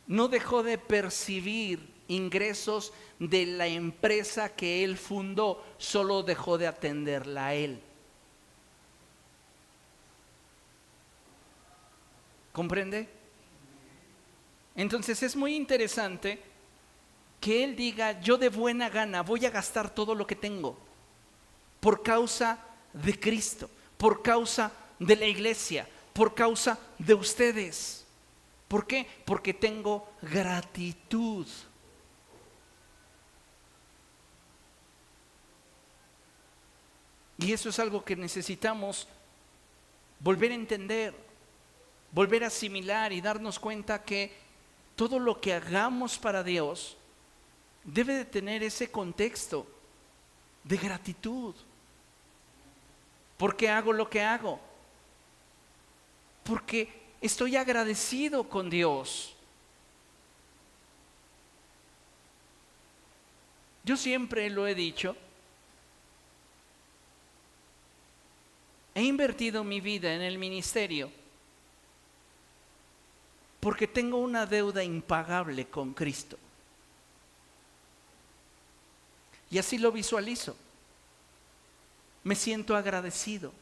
no dejó de percibir ingresos de la empresa que él fundó, solo dejó de atenderla a él. ¿Comprende? Entonces es muy interesante que él diga: yo de buena gana voy a gastar todo lo que tengo por causa de Cristo, por causa de la iglesia, por causa de ustedes. ¿Por qué? Porque tengo gratitud. Y eso es algo que necesitamos volver a entender, volver a asimilar y darnos cuenta que todo lo que hagamos para Dios debe de tener ese contexto de gratitud. ¿Por qué hago lo que hago? Porque estoy agradecido con Dios. Yo siempre lo he dicho, he invertido mi vida en el ministerio porque tengo una deuda impagable con Cristo. Y así lo visualizo. Me siento agradecido.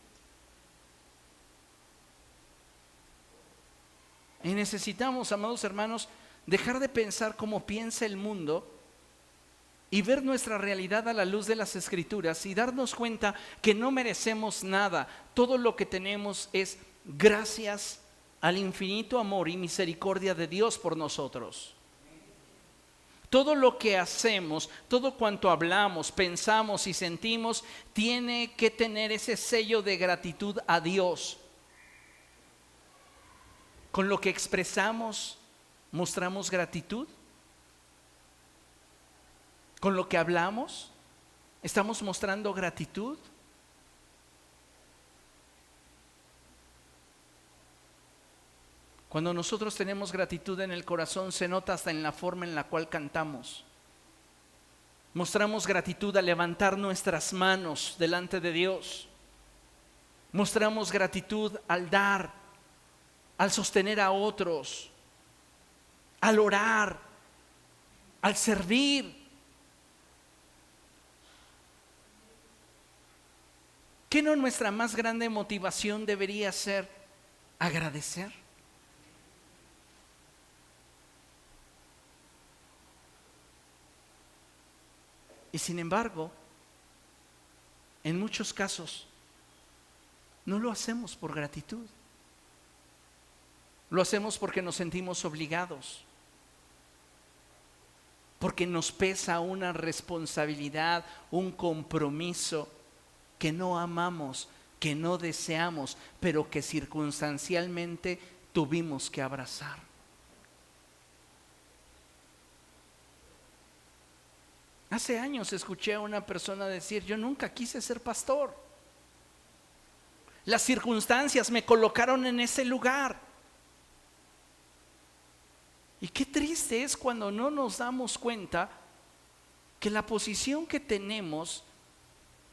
Y necesitamos, amados hermanos, dejar de pensar como piensa el mundo y ver nuestra realidad a la luz de las Escrituras y darnos cuenta que no merecemos nada. Todo lo que tenemos es gracias al infinito amor y misericordia de Dios por nosotros. Todo lo que hacemos, todo cuanto hablamos, pensamos y sentimos, tiene que tener ese sello de gratitud a Dios. Con lo que expresamos, ¿mostramos gratitud? ¿Con lo que hablamos, estamos mostrando gratitud? Cuando nosotros tenemos gratitud en el corazón, se nota hasta en la forma en la cual cantamos. Mostramos gratitud al levantar nuestras manos delante de Dios. Mostramos gratitud al dar, al sostener a otros, al orar, al servir. ¿Qué no nuestra más grande motivación debería ser agradecer? Y sin embargo, en muchos casos, no lo hacemos por gratitud. Lo hacemos porque nos sentimos obligados, porque nos pesa una responsabilidad, un compromiso que no amamos, que no deseamos, pero que circunstancialmente tuvimos que abrazar. Hace años escuché a una persona decir: yo nunca quise ser pastor. Las circunstancias me colocaron en ese lugar. Y qué triste es cuando no nos damos cuenta que la posición que tenemos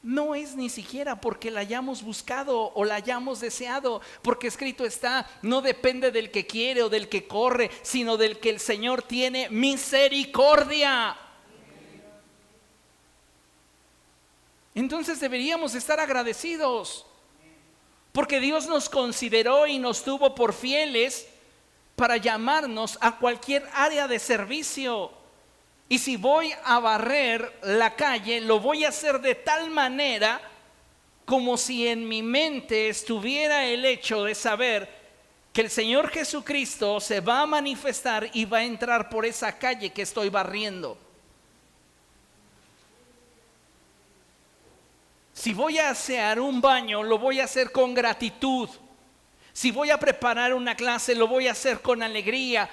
no es ni siquiera porque la hayamos buscado o la hayamos deseado, porque escrito está: no depende del que quiere o del que corre, sino del que el Señor tiene misericordia. Entonces deberíamos estar agradecidos, porque Dios nos consideró y nos tuvo por fieles para llamarnos a cualquier área de servicio. Y si voy a barrer la calle, lo voy a hacer de tal manera como si en mi mente estuviera el hecho de saber que el Señor Jesucristo se va a manifestar y va a entrar por esa calle que estoy barriendo. Si voy a asear un baño, lo voy a hacer con gratitud. Si voy a preparar una clase, lo voy a hacer con alegría,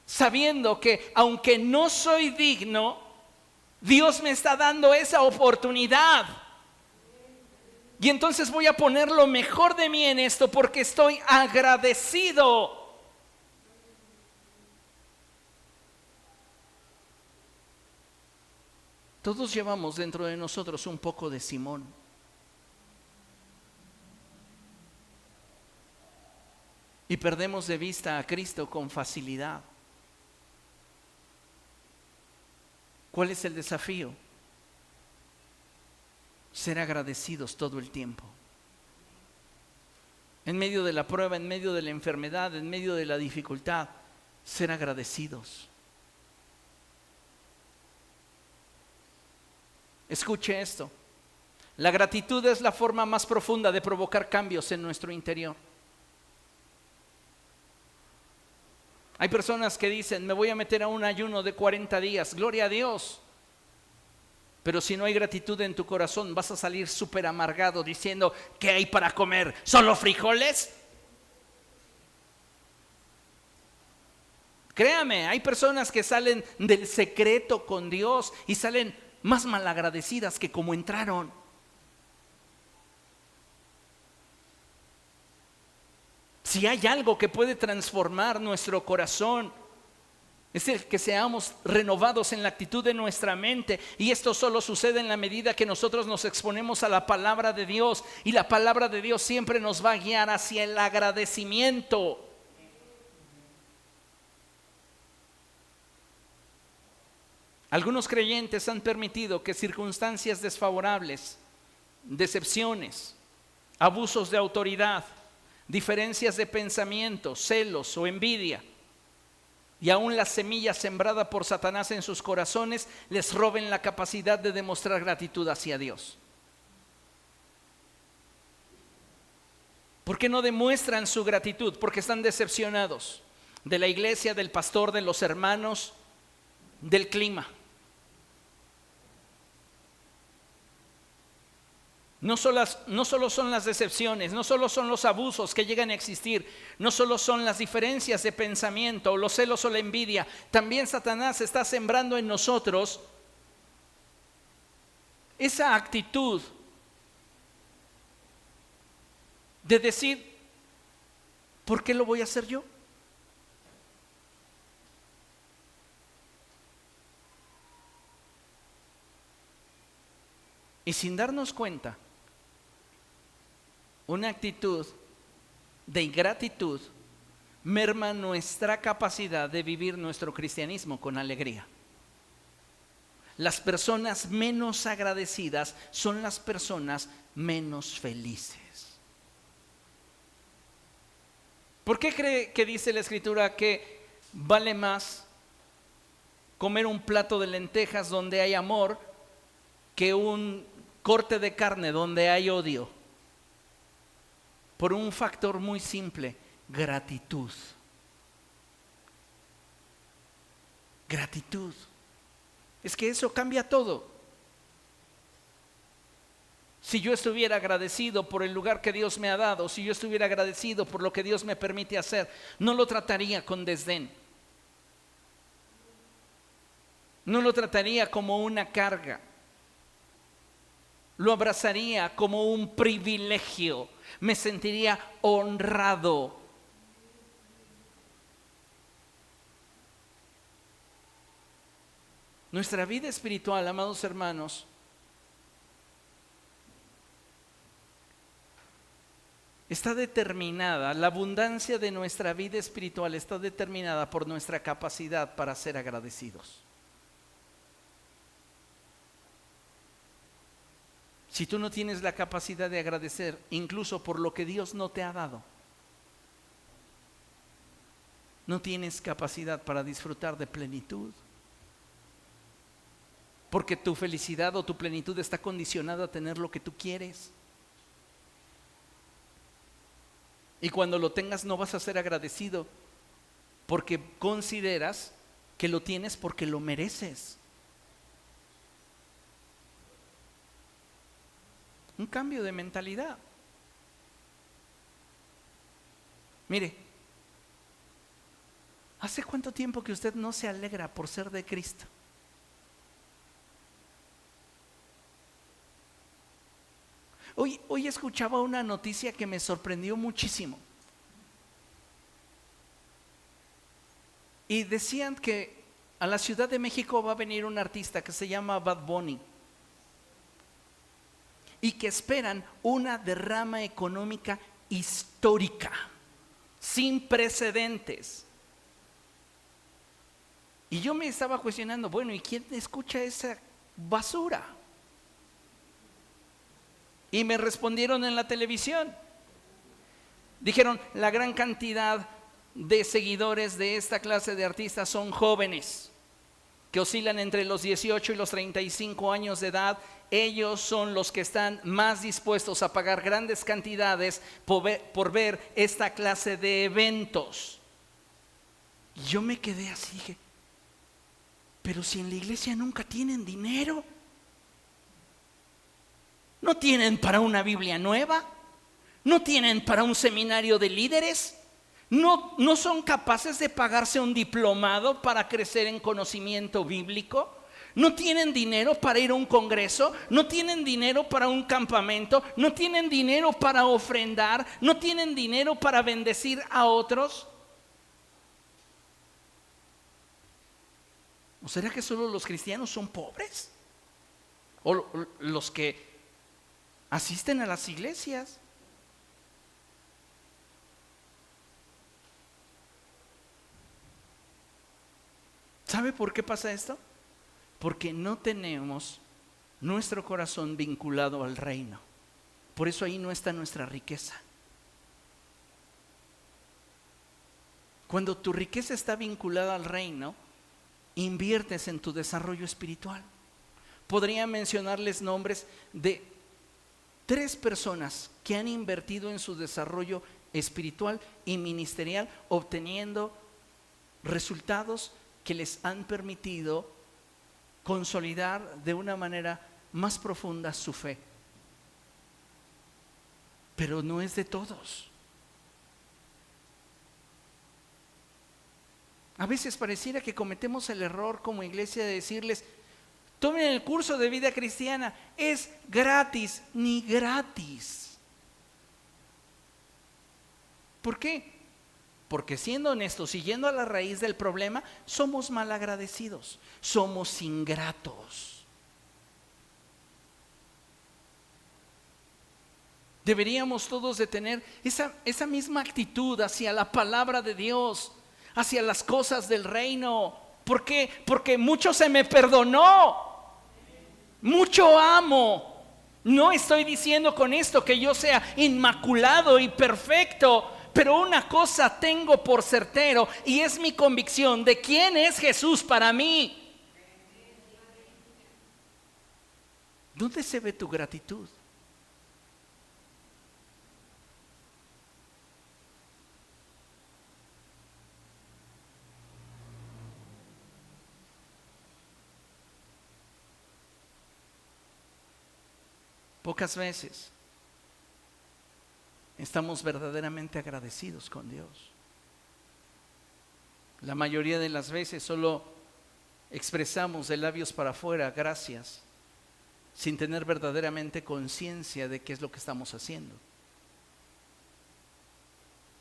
sabiendo que aunque no soy digno, Dios me está dando esa oportunidad Y entonces voy a poner lo mejor de mí en esto porque estoy agradecido. Todos llevamos dentro de nosotros un poco de Simón. Y perdemos de vista a Cristo con facilidad. ¿Cuál es el desafío? Ser agradecidos todo el tiempo. En medio de la prueba, en medio de la enfermedad, en medio de la dificultad, ser agradecidos. Escuche esto. La gratitud es la forma más profunda de provocar cambios en nuestro interior. Hay personas que dicen, me voy a meter a un ayuno de 40 días, gloria a Dios. Pero si no hay gratitud en tu corazón, vas a salir súper amargado diciendo, ¿qué hay para comer? ¿Solo frijoles? Créame, hay personas que salen del secreto con Dios y salen más malagradecidas que como entraron. Si hay algo que puede transformar nuestro corazón, es el que seamos renovados en la actitud de nuestra mente. Y esto solo sucede en la medida que nosotros nos exponemos a la palabra de Dios. Y la palabra de Dios siempre nos va a guiar hacia el agradecimiento. Algunos creyentes han permitido que circunstancias desfavorables, decepciones, abusos de autoridad, diferencias de pensamiento, celos o envidia, y aún la semilla sembrada por Satanás en sus corazones, les roben la capacidad de demostrar gratitud hacia Dios. ¿Por qué no demuestran su gratitud? Porque están decepcionados de la iglesia, del pastor, de los hermanos, del clima. No solo son las decepciones, no solo son los abusos que llegan a existir, no solo son las diferencias de pensamiento, o los celos o la envidia. También Satanás está sembrando en nosotros esa actitud de decir, ¿por qué lo voy a hacer yo? Y sin darnos cuenta, una actitud de ingratitud merma nuestra capacidad de vivir nuestro cristianismo con alegría. Las personas menos agradecidas son las personas menos felices. ¿Por qué cree que dice la Escritura que vale más comer un plato de lentejas donde hay amor que un corte de carne donde hay odio? Por un factor muy simple: gratitud. Gratitud. Es que eso cambia todo. Si yo estuviera agradecido por el lugar que Dios me ha dado, si yo estuviera agradecido por lo que Dios me permite hacer, no lo trataría con desdén. No lo trataría como una carga. Lo abrazaría como un privilegio. Me sentiría honrado. Nuestra vida espiritual, amados hermanos, está determinada, la abundancia de nuestra vida espiritual está determinada por nuestra capacidad para ser agradecidos. Si tú no tienes la capacidad de agradecer, incluso por lo que Dios no te ha dado, no tienes capacidad para disfrutar de plenitud. Porque tu felicidad o tu plenitud está condicionada a tener lo que tú quieres. Y cuando lo tengas no vas a ser agradecido, porque consideras que lo tienes porque lo mereces. Un cambio de mentalidad. Mire, ¿hace cuánto tiempo que usted no se alegra por ser de Cristo? Hoy escuchaba una noticia que me sorprendió muchísimo. Y decían que a la Ciudad de México va a venir un artista que se llama Bad Bunny. Y que esperan una derrama económica histórica, sin precedentes. Y yo me estaba cuestionando, bueno, ¿y quién escucha esa basura? Y me respondieron en la televisión. Dijeron, la gran cantidad de seguidores de esta clase de artistas son jóvenes, que oscilan entre los 18 y los 35 años de edad. Ellos son los que están más dispuestos a pagar grandes cantidades por ver esta clase de eventos. Y yo me quedé así, dije, pero si en la iglesia nunca tienen dinero, no tienen para una Biblia nueva, no tienen para un seminario de líderes, no son capaces de pagarse un diplomado para crecer en conocimiento bíblico, no tienen dinero para ir a un congreso, no tienen dinero para un campamento, no tienen dinero para ofrendar, no tienen dinero para bendecir a otros. ¿O será que solo los cristianos son pobres? ¿O los que asisten a las iglesias? ¿Sabe por qué pasa esto? Porque no tenemos nuestro corazón vinculado al reino. Por eso ahí no está nuestra riqueza. Cuando tu riqueza está vinculada al reino, inviertes en tu desarrollo espiritual. Podría mencionarles nombres de 3 personas que han invertido en su desarrollo espiritual y ministerial, obteniendo resultados que les han permitido consolidar de una manera más profunda su fe. Pero no es de todos. A veces pareciera que cometemos el error como iglesia de decirles, tomen el curso de vida cristiana, es gratis, ni gratis. ¿Por qué? Porque siendo honestos y yendo a la raíz del problema, somos malagradecidos, somos ingratos. Deberíamos todos de tener esa misma actitud hacia la palabra de Dios, hacia las cosas del reino. ¿Por qué? Porque mucho se me perdonó, mucho amo. No estoy diciendo con esto que yo sea inmaculado y perfecto, pero una cosa tengo por certero y es mi convicción de quién es Jesús para mí. ¿Dónde se ve tu gratitud? Pocas veces estamos verdaderamente agradecidos con Dios. La mayoría de las veces solo expresamos de labios para afuera gracias, sin tener verdaderamente conciencia de qué es lo que estamos haciendo.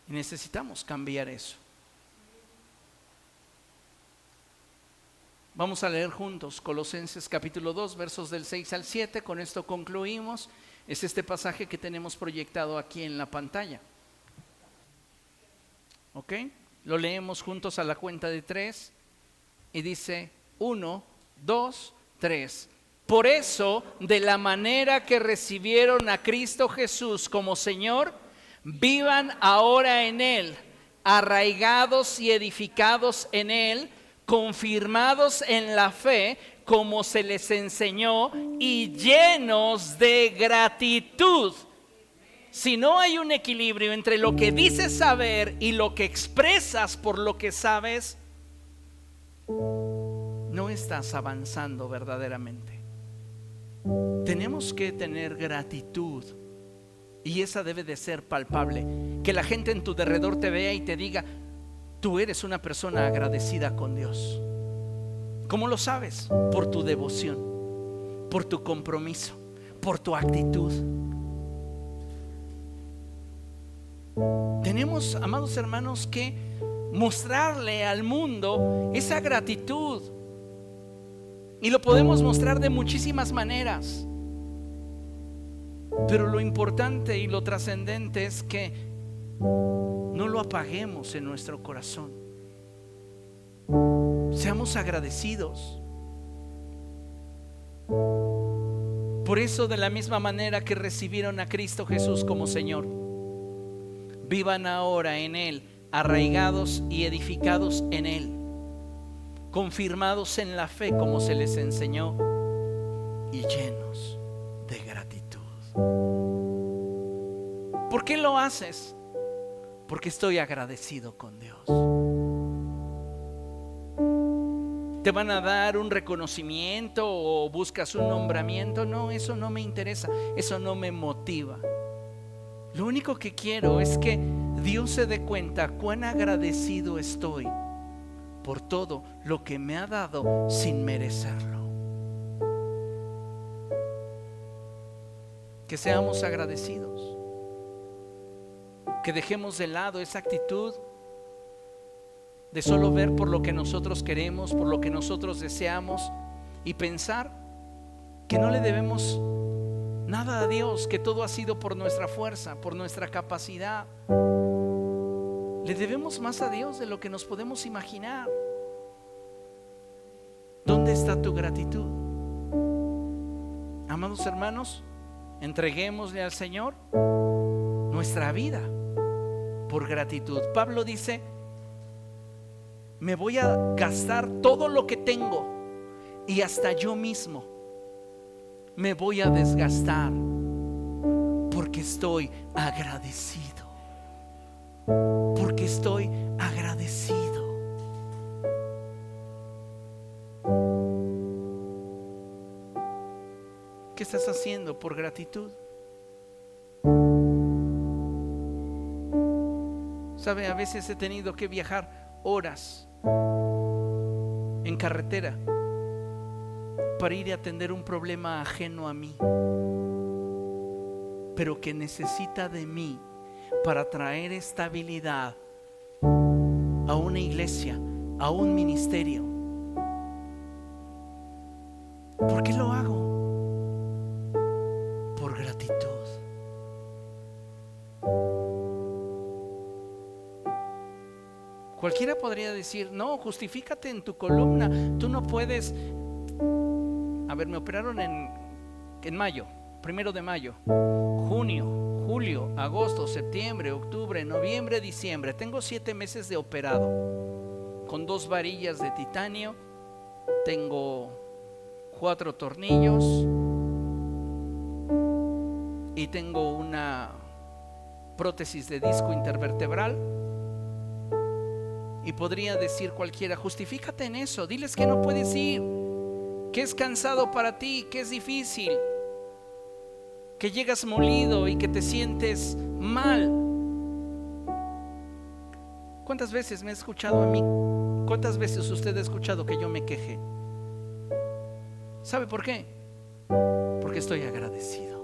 Y necesitamos cambiar eso. Vamos a leer juntos Colosenses capítulo 2, versos del 6 al 7. Con esto concluimos. Es este pasaje que tenemos proyectado aquí en la pantalla. ¿Ok? Lo leemos juntos a la cuenta de 3. Y dice 1, 2, 3. Por eso, de la manera que recibieron a Cristo Jesús como Señor, vivan ahora en Él, arraigados y edificados en Él, confirmados en la fe como se les enseñó y llenos de gratitud. Si no hay un equilibrio entre lo que dices saber y lo que expresas por lo que sabes, no estás avanzando verdaderamente. Tenemos que tener gratitud y esa debe de ser palpable. Que la gente en tu derredor te vea y te diga, tú eres una persona agradecida con Dios. ¿Cómo lo sabes? Por tu devoción, por tu compromiso, por tu actitud. Tenemos, amados hermanos, que mostrarle al mundo esa gratitud. Y lo podemos mostrar de muchísimas maneras. Pero lo importante y lo trascendente es que no lo apaguemos en nuestro corazón. Seamos agradecidos. Por eso, de la misma manera que recibieron a Cristo Jesús como Señor, vivan ahora en Él, arraigados y edificados en Él, confirmados en la fe como se les enseñó y llenos de gratitud. ¿Por qué lo haces? Porque estoy agradecido con Dios. ¿Te van a dar un reconocimiento o buscas un nombramiento? No, eso no me interesa, eso no me motiva. Lo único que quiero es que Dios se dé cuenta cuán agradecido estoy por todo lo que me ha dado sin merecerlo. Que seamos agradecidos, que dejemos de lado esa actitud de solo ver por lo que nosotros queremos, por lo que nosotros deseamos, y pensar que no le debemos nada a Dios, que todo ha sido por nuestra fuerza, por nuestra capacidad. Le debemos más a Dios de lo que nos podemos imaginar. ¿Dónde está tu gratitud? Amados hermanos, entreguémosle al Señor nuestra vida por gratitud. Pablo dice: me voy a gastar todo lo que tengo y hasta yo mismo me voy a desgastar porque estoy agradecido. Porque estoy agradecido. ¿Qué estás haciendo por gratitud? Sabe, a veces he tenido que viajar horas en carretera para ir a atender un problema ajeno a mí, pero que necesita de mí para traer estabilidad a una iglesia, a un ministerio. ¿Por qué lo hago? Por gratitud. Cualquiera podría decir: no, justifícate en tu columna, tú no puedes. A ver, me operaron en mayo, 1 de mayo, junio, julio, agosto, septiembre, octubre, noviembre, diciembre. Tengo 7 meses de operado, con 2 varillas de titanio, tengo 4 tornillos y tengo una prótesis de disco intervertebral. Y podría decir cualquiera: justifícate en eso, diles que no puedes ir, que es cansado para ti, que es difícil, que llegas molido y que te sientes mal. ¿Cuántas veces me ha escuchado a mí? ¿Cuántas veces usted ha escuchado que yo me queje? ¿Sabe por qué? Porque estoy agradecido,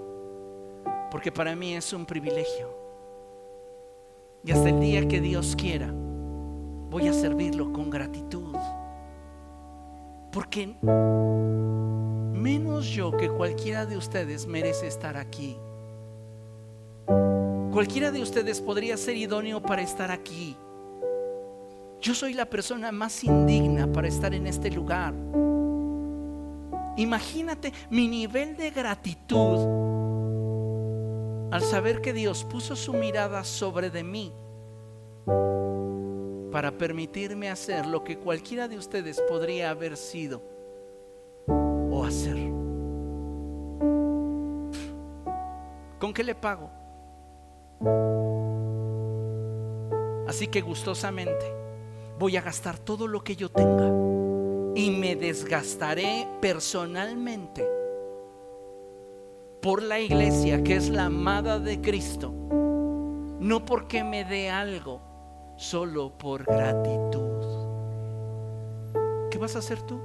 porque para mí es un privilegio, y hasta el día que Dios quiera voy a servirlo con gratitud, porque menos yo que cualquiera de ustedes merece estar aquí. Cualquiera de ustedes podría ser idóneo para estar aquí. Yo soy la persona más indigna para estar en este lugar. Imagínate mi nivel de gratitud al saber que Dios puso su mirada sobre de mí para permitirme hacer lo que cualquiera de ustedes podría haber sido o hacer. ¿Con qué le pago? Así que gustosamente voy a gastar todo lo que yo tenga y me desgastaré personalmente por la iglesia, que es la amada de Cristo, no porque me dé algo, solo por gratitud. ¿Qué vas a hacer tú?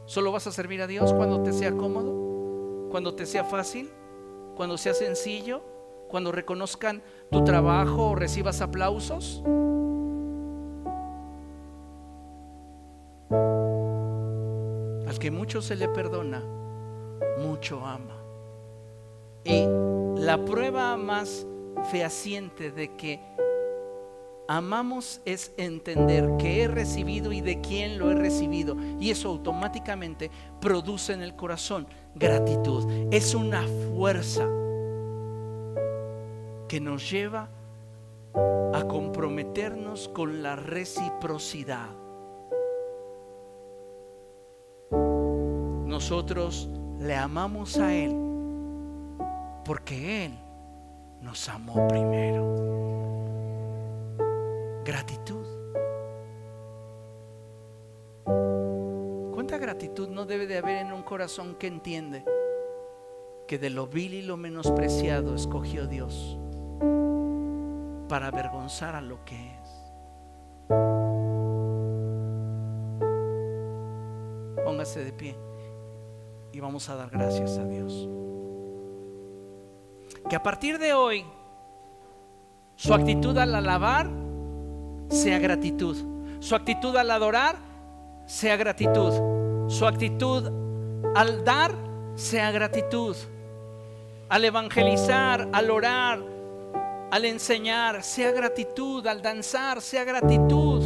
¿Solo vas a servir a Dios cuando te sea cómodo? ¿Cuando te sea fácil? ¿Cuando sea sencillo? cuando reconozcan tu trabajo o recibas aplausos? Al que mucho se le perdona, mucho ama. Y la prueba más fehaciente de que amamos es entender que he recibido y de quién lo he recibido, y eso automáticamente produce en el corazón gratitud. Es una fuerza que nos lleva a comprometernos con la reciprocidad. Nosotros le amamos a Él porque Él nos amó primero. Gratitud. ¿Cuánta gratitud no debe de haber en un corazón que entiende que de lo vil y lo menospreciado escogió Dios para avergonzar a lo que es? Póngase de pie y vamos a dar gracias a Dios. Que a partir de hoy su actitud al alabar sea gratitud, su actitud al adorar sea gratitud, su actitud al dar sea gratitud, al evangelizar, al orar, al enseñar sea gratitud, al danzar sea gratitud.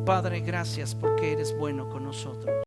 Padre, gracias porque eres bueno con nosotros.